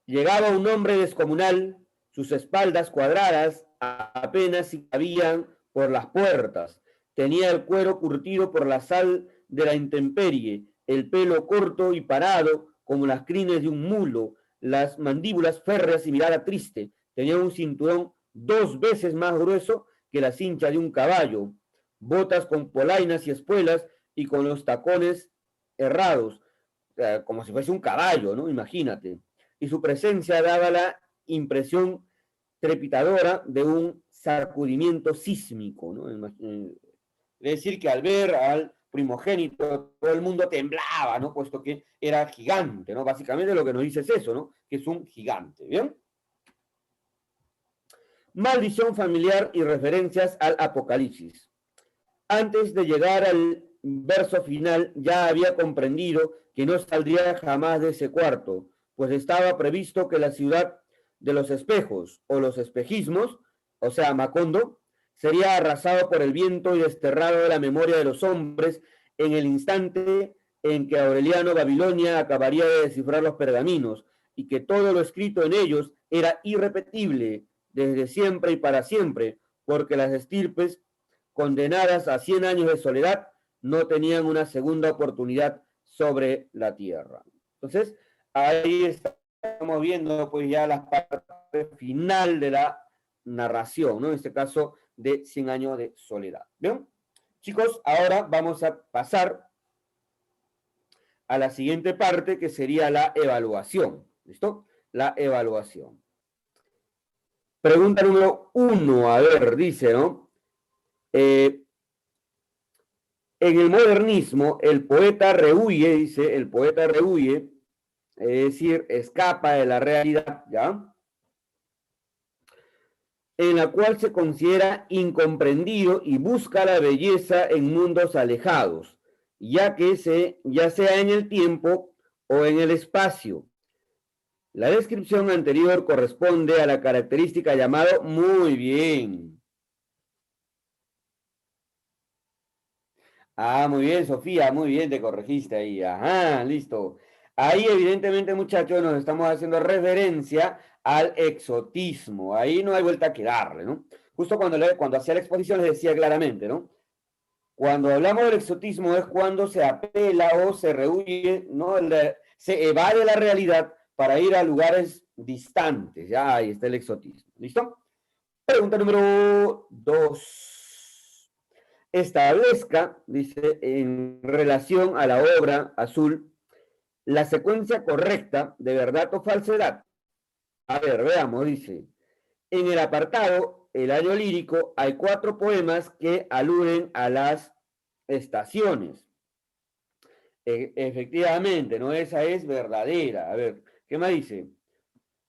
Llegaba un hombre descomunal, sus espaldas cuadradas apenas si cabían por las puertas. Tenía el cuero curtido por la sal de la intemperie, el pelo corto y parado como las crines de un mulo, las mandíbulas férreas y mirada triste. Tenía un cinturón 2 veces más grueso que la cincha de un caballo, botas con polainas y espuelas y con los tacones herrados, como si fuese un caballo, ¿no? Imagínate. Y su presencia daba la impresión trepidadora de un sacudimiento sísmico, ¿no? Es decir, que al ver al primogénito, todo el mundo temblaba, ¿no? Puesto que era gigante, ¿no? Básicamente lo que nos dice es eso, ¿no? Que es un gigante, ¿bien? Maldición familiar y referencias al Apocalipsis. Antes de llegar al verso final, ya había comprendido que no saldría jamás de ese cuarto, pues estaba previsto que la ciudad de los espejos o los espejismos, o sea, Macondo, sería arrasado por el viento y desterrado de la memoria de los hombres en el instante en que Aureliano Babilonia acabaría de descifrar los pergaminos y que todo lo escrito en ellos era irrepetible desde siempre y para siempre, porque las estirpes condenadas a 100 años de soledad no tenían una segunda oportunidad sobre la tierra. Entonces, ahí estamos viendo pues ya la parte final de la narración, ¿no? En este caso de 100 años de soledad. ¿Bien? Chicos, ahora vamos a pasar a la siguiente parte que sería la evaluación. ¿Listo? La evaluación. Pregunta número 1, a ver, dice, ¿no? En el modernismo, el poeta rehuye, dice, el poeta rehuye, es decir, escapa de la realidad, ¿ya? En la cual se considera incomprendido y busca la belleza en mundos alejados, ya sea en el tiempo o en el espacio. La descripción anterior corresponde a la característica llamado muy bien. Ah, muy bien, Sofía, muy bien, te corregiste ahí. Ajá, listo. Ahí, evidentemente, muchachos, nos estamos haciendo referencia al exotismo. Ahí no hay vuelta que darle, ¿no? Justo cuando hacía la exposición les decía claramente, ¿no? Cuando hablamos del exotismo es cuando se apela o se rehuye, ¿no? Se evade la realidad para ir a lugares distantes. Ya, ahí está el exotismo. ¿Listo? Pregunta número 2. Establezca, dice, en relación a la obra azul, la secuencia correcta de verdad o falsedad. A ver, veamos, dice. En el apartado El año lírico hay 4 poemas que aluden a las estaciones. Efectivamente, ¿no? Esa es verdadera. A ver, ¿qué más dice?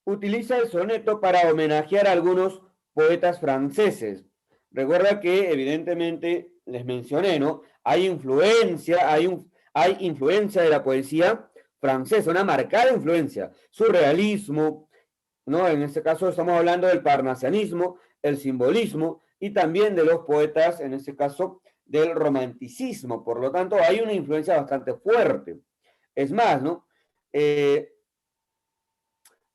Utiliza el soneto para homenajear a algunos poetas franceses. Recuerda que evidentemente les mencioné, ¿no? Hay influencia de la poesía francesa, una marcada influencia. Surrealismo, ¿no? En este caso estamos hablando del parnasianismo, el simbolismo y también de los poetas, en este caso, del romanticismo. Por lo tanto, hay una influencia bastante fuerte. Es más, ¿no?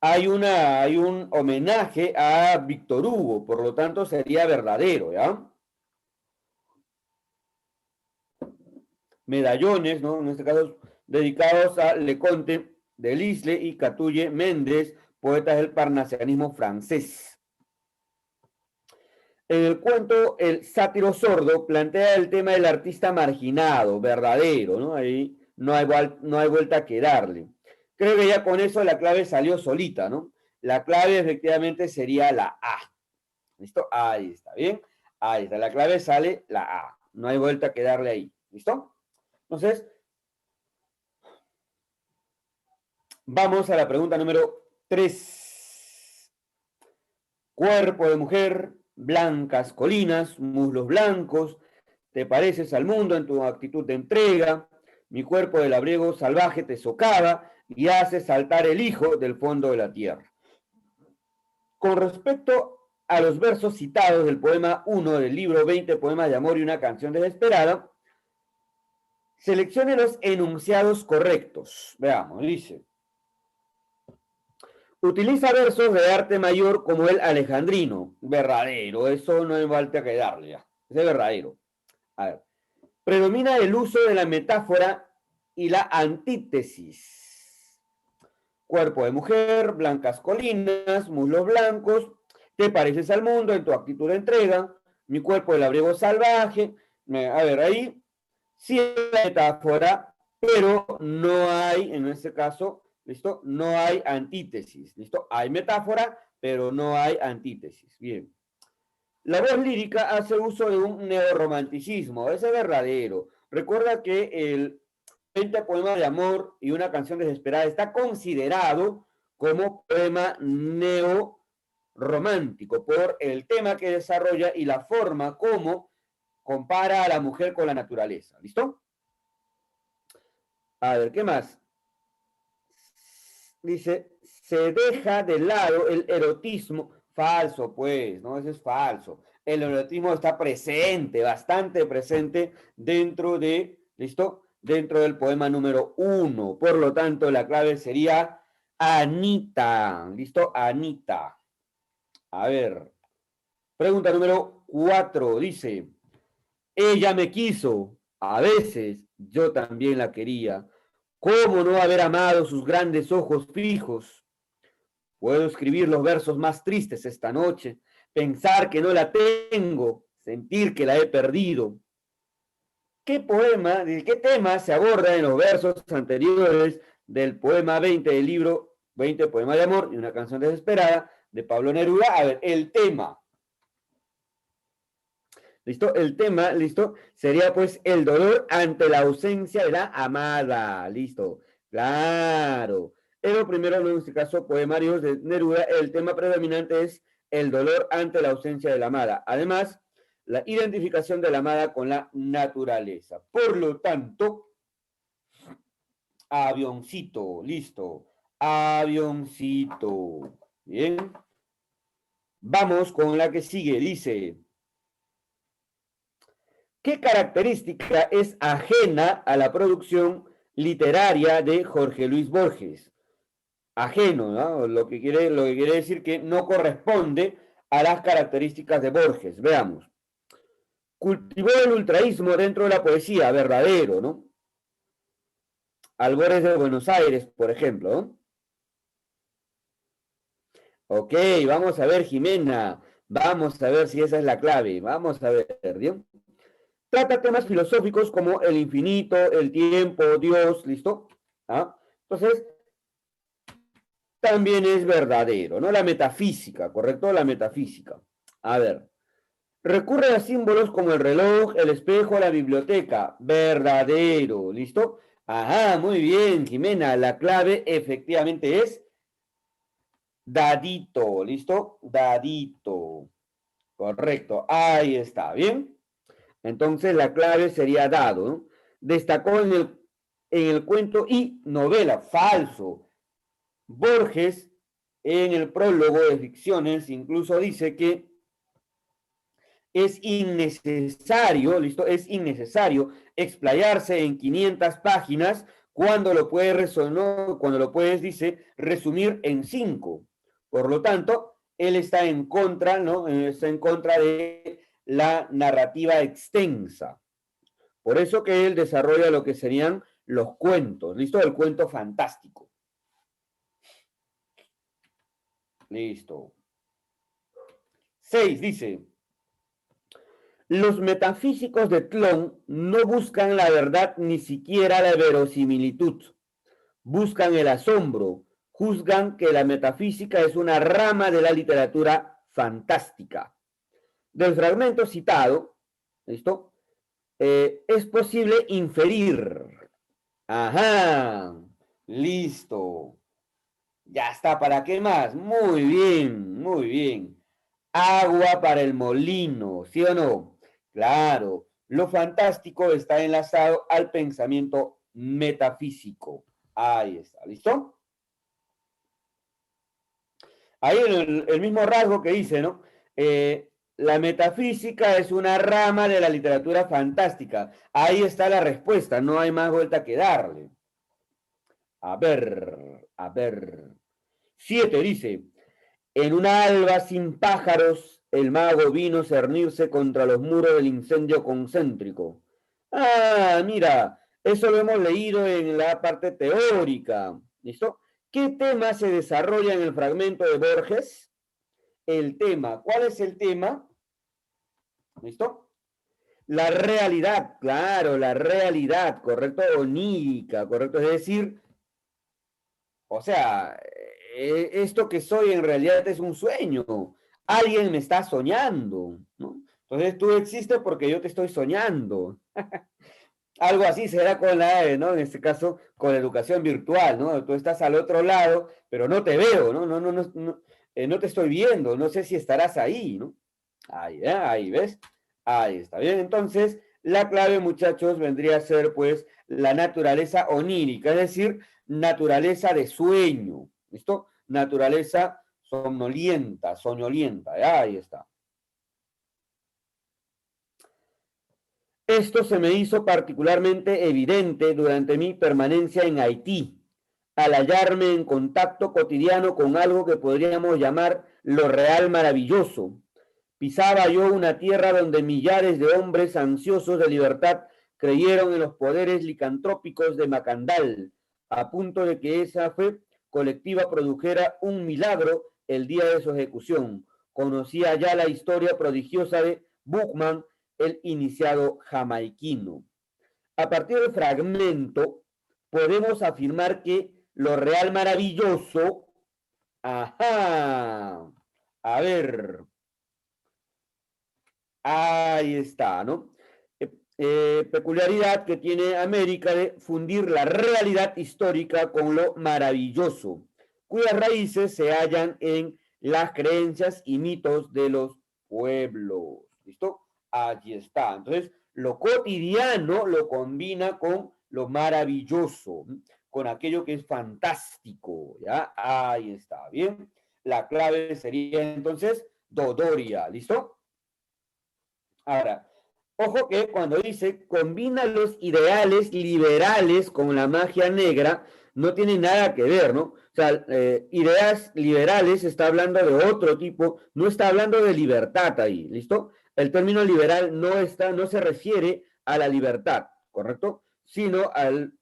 Hay un homenaje a Víctor Hugo, por lo tanto sería verdadero, ¿ya? Medallones, ¿no? En este caso, dedicados a Leconte de Lisle y Catulle Méndez, poetas del parnasianismo francés. En el cuento El sátiro sordo plantea el tema del artista marginado, verdadero, ¿no? Ahí no hay vuelta que darle. Creo que ya con eso la clave salió solita, ¿no? La clave efectivamente sería la A. ¿Listo? Ahí está, ¿bien? Ahí está, la clave sale la A. No hay vuelta que darle ahí. ¿Listo? Entonces, vamos a la pregunta número 3. Cuerpo de mujer, blancas colinas, muslos blancos, te pareces al mundo en tu actitud de entrega, mi cuerpo de labriego salvaje te socava y hace saltar el hijo del fondo de la tierra. Con respecto a los versos citados del poema 1 del libro 20 poemas de amor y una canción desesperada, seleccione los enunciados correctos. Veamos, dice: utiliza versos de arte mayor como el alejandrino. Verdadero, eso no hay falta que darle ya. Ese es verdadero. A ver. Predomina el uso de la metáfora y la antítesis. Cuerpo de mujer, blancas colinas, muslos blancos, te pareces al mundo en tu actitud de entrega, mi cuerpo de labriego salvaje. A ver, ahí sí hay metáfora, pero no hay, en este caso, ¿listo? No hay antítesis, ¿listo? Hay metáfora, pero no hay antítesis. Bien. La voz lírica hace uso de un neorromanticismo, ese es verdadero. Recuerda que el 20 poemas de amor y una canción desesperada está considerado como poema neorromántico por el tema que desarrolla y la forma como compara a la mujer con la naturaleza. ¿Listo? A ver, ¿qué más? Dice, se deja de lado el erotismo. Falso, pues, ¿no? Eso es falso. El erotismo está presente, bastante presente dentro de, ¿listo? Dentro del poema número 1. Por lo tanto, la clave sería Anita. ¿Listo? Anita. A ver. Pregunta número 4. Dice, ella me quiso. A veces yo también la quería. ¿Cómo no haber amado sus grandes ojos fijos? Puedo escribir los versos más tristes esta noche, pensar que no la tengo, sentir que la he perdido. ¿Qué poema, de qué tema se aborda en los versos anteriores del poema 20 del libro 20 poemas de amor y una canción desesperada de Pablo Neruda? A ver, el tema. ¿Listo? El tema, ¿listo? Sería pues el dolor ante la ausencia de la amada. ¿Listo? Claro. En los primeros, en este caso, poemarios de Neruda, el tema predominante es el dolor ante la ausencia de la amada. Además, la identificación de la amada con la naturaleza. Por lo tanto, avioncito, listo. Avioncito. Bien. Vamos con la que sigue. Dice, ¿qué característica es ajena a la producción literaria de Jorge Luis Borges? Ajeno, ¿no? Lo que quiere decir que no corresponde a las características de Borges. Veamos. Cultivó el ultraísmo dentro de la poesía, verdadero, ¿no? Albores de Buenos Aires, por ejemplo, ¿no? Ok, vamos a ver, Jimena. Vamos a ver si esa es la clave. Vamos a ver, ¿bien? Trata temas filosóficos como el infinito, el tiempo, Dios, ¿listo? ¿Ah? Entonces, también es verdadero, ¿no? La metafísica, ¿correcto? La metafísica. A ver, recurre a símbolos como el reloj, el espejo, la biblioteca. Verdadero, ¿listo? Ajá, muy bien, Jimena. La clave efectivamente es dadito, ¿listo? Dadito. Correcto, ahí está, ¿bien? Entonces la clave sería dado, ¿no? Destacó en el cuento y novela, falso. Borges, en el prólogo de Ficciones, incluso dice que es innecesario, ¿listo? Es innecesario explayarse en 500 páginas cuando lo puedes, cuando lo puedes, dice, resumir en 5. Por lo tanto, él está en contra, ¿no? Está en contra de la narrativa extensa. Por eso que él desarrolla lo que serían los cuentos, ¿listo? El cuento fantástico. Listo. 6 dice, los metafísicos de Tlön no buscan la verdad ni siquiera la verosimilitud. Buscan el asombro, juzgan que la metafísica es una rama de la literatura fantástica. Del fragmento citado, ¿listo? Es posible inferir. Ajá, listo. Ya está, ¿para qué más? Muy bien, muy bien. Agua para el molino, ¿sí o no? Claro, lo fantástico está enlazado al pensamiento metafísico. Ahí está, ¿listo? Ahí el mismo rasgo que dice, ¿no? La metafísica es una rama de la literatura fantástica. Ahí está la respuesta, no hay más vuelta que darle. A ver, a ver. 7 dice, en una alba sin pájaros, el mago vino a cernirse contra los muros del incendio concéntrico. Ah, mira, eso lo hemos leído en la parte teórica. ¿Listo? ¿Qué tema se desarrolla en el fragmento de Borges? El tema. ¿Cuál es el tema? ¿Listo? La realidad, claro, la realidad, correcto, onírica, correcto, es decir, o sea, esto que soy en realidad es un sueño. Alguien me está soñando, ¿no? Entonces tú existes porque yo te estoy soñando. Algo así será con ¿no? En este caso, con la educación virtual, ¿no? Tú estás al otro lado, pero no te veo, ¿no? No te estoy viendo, no sé si estarás ahí, ¿no? Ahí, ¿ves? Ahí está bien. Entonces, la clave, muchachos, vendría a ser, pues, la naturaleza onírica, es decir, naturaleza de sueño. ¿Listo? Naturaleza somnolienta, soñolienta. Ahí está. Esto se me hizo particularmente evidente durante mi permanencia en Haití, al hallarme en contacto cotidiano con algo que podríamos llamar lo real maravilloso. Pisaba yo una tierra donde millares de hombres ansiosos de libertad creyeron en los poderes licantrópicos de Macandal, a punto de que esa fe colectiva produjera un milagro el día de su ejecución. Conocía ya la historia prodigiosa de Buchman, el iniciado jamaiquino. A partir del fragmento, podemos afirmar que lo real maravilloso, ajá, a ver, ahí está, ¿no? Peculiaridad que tiene América de fundir la realidad histórica con lo maravilloso, cuyas raíces se hallan en las creencias y mitos de los pueblos. ¿Listo? Allí está. Entonces, lo cotidiano lo combina con lo maravilloso, con aquello que es fantástico, ¿ya? Ahí está, ¿bien? La clave sería entonces Dodoria, ¿listo? Ahora, ojo que cuando dice combina los ideales liberales con la magia negra, no tiene nada que ver, ¿no? O sea, ideas liberales está hablando de otro tipo, no está hablando de libertad ahí, ¿listo? El término liberal no se refiere a la libertad, ¿correcto? Sino al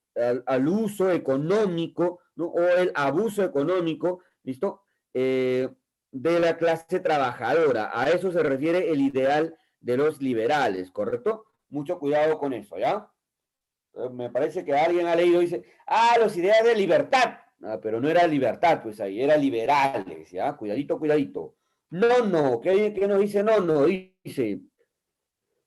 uso económico, ¿no? O el abuso económico, ¿listo? De la clase trabajadora. A eso se refiere el ideal de los liberales, ¿correcto? Mucho cuidado con eso, ¿ya? Me parece que alguien ha leído y dice, los ideales de libertad. Pero no era libertad, pues ahí era liberales, ¿ya? Cuidadito, cuidadito. No, ¿qué nos dice? No, dice,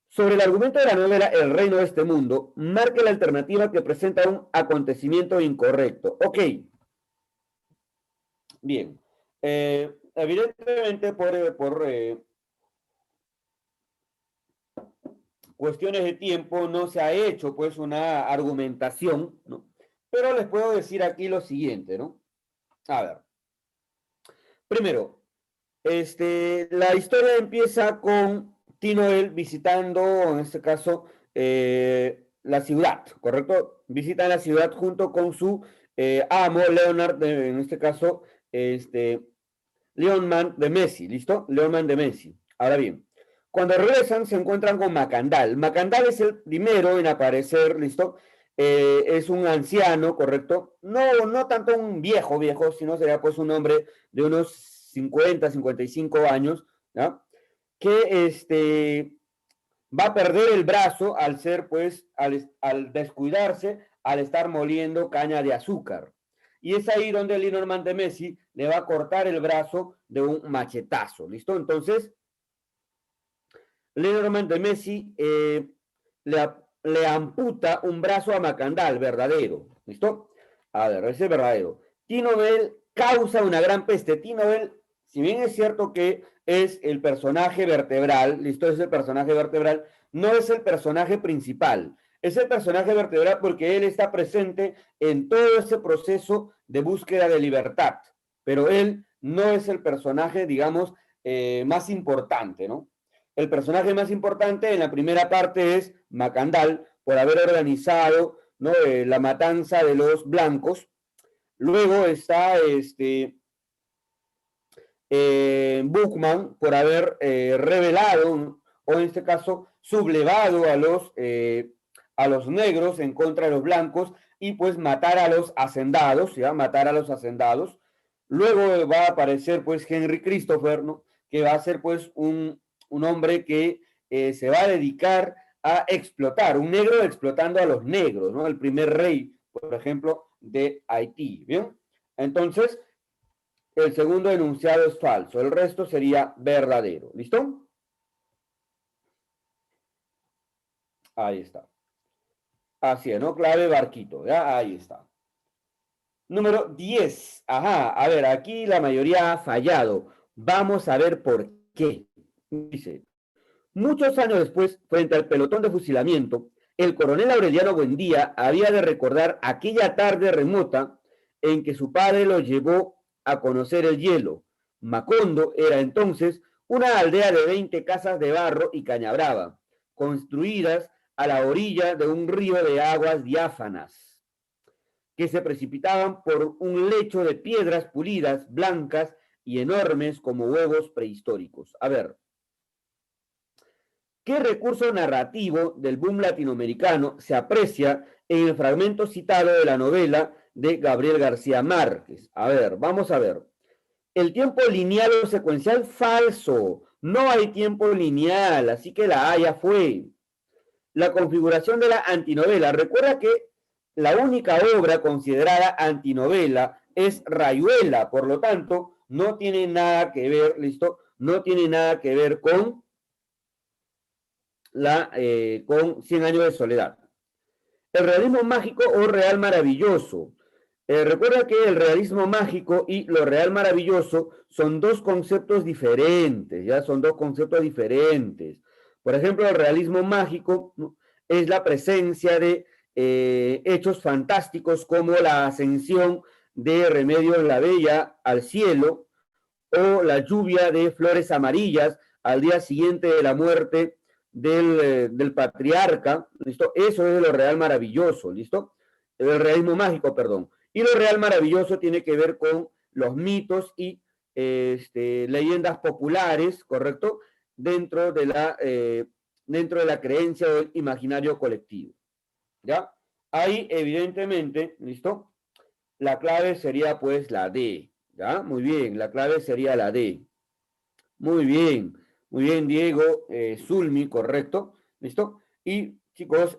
sobre el argumento de la novela El reino de este mundo, marque la alternativa que presenta un acontecimiento incorrecto. Ok, bien. Evidentemente, por cuestiones de tiempo no se ha hecho pues una argumentación, ¿no? Pero les puedo decir aquí lo siguiente, ¿no? A ver, primero, la historia empieza con Tinoel visitando, en este caso, la ciudad, ¿correcto? Visita la ciudad junto con su amo, Leonard, en este caso, Leonman de Messi, ¿listo? Leonman de Messi. Ahora bien, cuando regresan se encuentran con Macandal. Macandal es el primero en aparecer, ¿listo? Es un anciano, ¿correcto? No tanto un viejo, sino sería pues un hombre de unos 50, 55 años, ¿no? Que va a perder el brazo al ser, pues, al descuidarse, al estar moliendo caña de azúcar. Y es ahí donde Lenormand de Messi le va a cortar el brazo de un machetazo, ¿listo? Entonces, Lenormand de Messi le amputa un brazo a Macandal, verdadero, ¿listo? A ver, ese es verdadero. Tinobel causa una gran peste. Tinobel, si bien es cierto que es el personaje vertebral, listo, es el personaje vertebral, no es el personaje principal. Es el personaje vertebral porque él está presente en todo ese proceso de búsqueda de libertad, pero él no es el personaje, digamos, más importante, ¿no? El personaje más importante en la primera parte es Macandal, por haber organizado, ¿no? La matanza de los blancos. Luego está Bookman por haber revelado, o en este caso, sublevado a los negros en contra de los blancos y pues matar a los hacendados, ¿ya? Matar a los hacendados. Luego va a aparecer pues Henry Christopher, ¿no? Que va a ser pues un hombre que se va a dedicar a explotar, un negro explotando a los negros, ¿no? El primer rey, por ejemplo, de Haití, ¿bien? Entonces, el segundo enunciado es falso, el resto sería verdadero. ¿Listo? Ahí está. Así es, ¿no? Clave barquito, ¿ya? Ahí está. Número 10. Ajá, a ver, aquí la mayoría ha fallado. Vamos a ver por qué. Dice, muchos años después, frente al pelotón de fusilamiento, el coronel Aureliano Buendía había de recordar aquella tarde remota en que su padre lo llevó a conocer el hielo. Macondo era entonces una aldea de 20 casas de barro y caña brava, construidas a la orilla de un río de aguas diáfanas, que se precipitaban por un lecho de piedras pulidas, blancas y enormes como huevos prehistóricos. A ver, ¿qué recurso narrativo del boom latinoamericano se aprecia en el fragmento citado de la novela de Gabriel García Márquez? A ver, vamos a ver. El tiempo lineal o secuencial, falso. No hay tiempo lineal, así que la A ya fue. La configuración de la antinovela. Recuerda que la única obra considerada antinovela es Rayuela, por lo tanto, no tiene nada que ver, ¿listo? No tiene nada que ver con con 100 años de soledad. El realismo mágico o real maravilloso. Recuerda que el realismo mágico y lo real maravilloso son dos conceptos diferentes, ¿ya? Son dos conceptos diferentes. Por ejemplo, el realismo mágico, ¿no? Es la presencia de hechos fantásticos como la ascensión de Remedios la Bella al cielo o la lluvia de flores amarillas al día siguiente de la muerte del patriarca, ¿listo? Eso es lo real maravilloso, ¿listo? El realismo mágico, perdón. Y lo real maravilloso tiene que ver con los mitos y leyendas populares, ¿correcto? Dentro de la creencia del imaginario colectivo, ¿ya? Ahí, evidentemente, ¿listo? La clave sería, pues, la D, ¿ya? Muy bien, la clave sería la D. Muy bien, Diego, Zulmi, correcto, ¿listo? Y, chicos,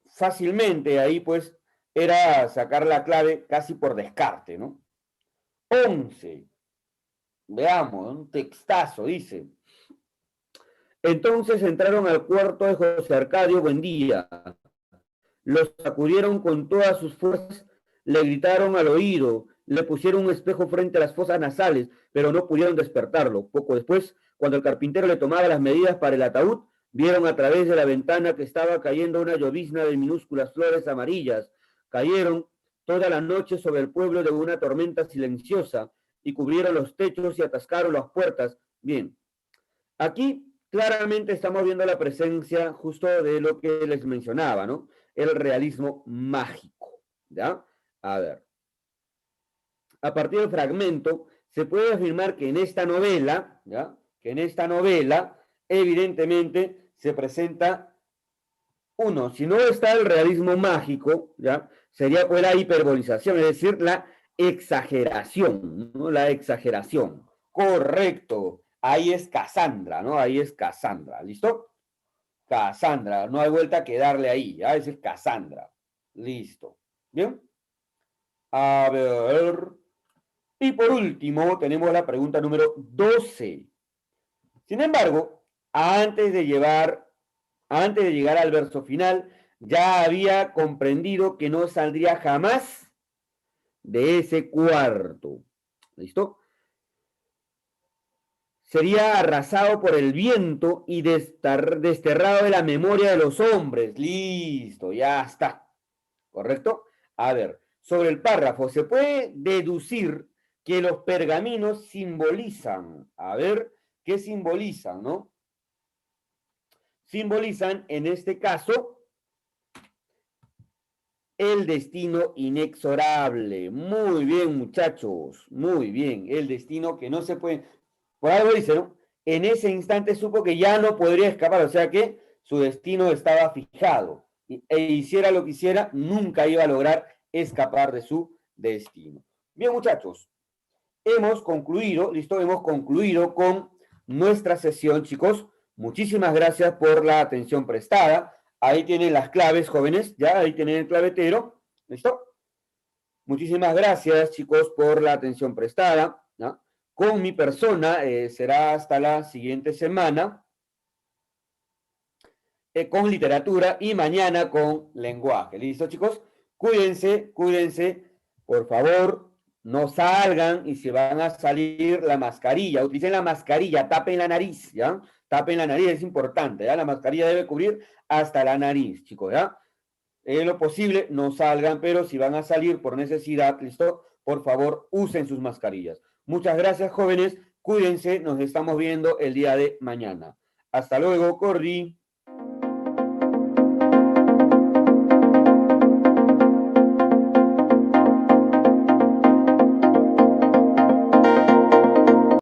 fácilmente ahí, pues, era sacar la clave casi por descarte, ¿no? 11. Veamos, un textazo, dice. Entonces entraron al cuarto de José Arcadio Buendía. Los sacudieron con todas sus fuerzas, le gritaron al oído, le pusieron un espejo frente a las fosas nasales, pero no pudieron despertarlo. Poco después, cuando el carpintero le tomaba las medidas para el ataúd, vieron a través de la ventana que estaba cayendo una llovizna de minúsculas flores amarillas. Cayeron toda la noche sobre el pueblo de una tormenta silenciosa y cubrieron los techos y atascaron las puertas. Bien, aquí claramente estamos viendo la presencia justo de lo que les mencionaba, ¿no? El realismo mágico, ¿ya? A ver, a partir del fragmento se puede afirmar que en esta novela, ¿ya? Que en esta novela, evidentemente, se presenta uno, si no está el realismo mágico, ¿ya? Sería pues la hiperbolización, es decir, la exageración, ¿no? La exageración. Correcto. Ahí es Cassandra, ¿no? Ahí es Cassandra, ¿listo? Cassandra, no hay vuelta que darle ahí, ¿ya? Ese es Cassandra. Listo. ¿Bien? A ver. Y por último, tenemos la pregunta número 12. Sin embargo, antes de llegar al verso final, ya había comprendido que no saldría jamás de ese cuarto. ¿Listo? Sería arrasado por el viento y desterrado de la memoria de los hombres. Listo, ya está. ¿Correcto? A ver, sobre el párrafo, se puede deducir que los pergaminos simbolizan. A ver, ¿qué simbolizan, no? Simbolizan, en este caso, el destino inexorable. Muy bien, muchachos. Muy bien. El destino que no se puede... Por algo dice, ¿no? En ese instante supo que ya no podría escapar, o sea que su destino estaba fijado. E hiciera lo que hiciera, nunca iba a lograr escapar de su destino. Bien, muchachos. Hemos concluido, listo, hemos concluido con nuestra sesión, chicos. Muchísimas gracias por la atención prestada. Ahí tienen las claves, jóvenes, ya, ahí tienen el clavetero, ¿listo? Muchísimas gracias, chicos, por la atención prestada, ¿no? Con mi persona será hasta la siguiente semana, con literatura y mañana con lenguaje. ¿Listo, chicos? Cuídense, cuídense, por favor, no salgan y si van a salir la mascarilla, utilicen la mascarilla, tapen la nariz, ¿ya? Tapen la nariz, es importante, ¿ya? La mascarilla debe cubrir hasta la nariz, chicos, ¿ya? En lo posible, no salgan, pero si van a salir por necesidad, ¿listo? Por favor, usen sus mascarillas. Muchas gracias, jóvenes. Cuídense, nos estamos viendo el día de mañana. Hasta luego, Cordy.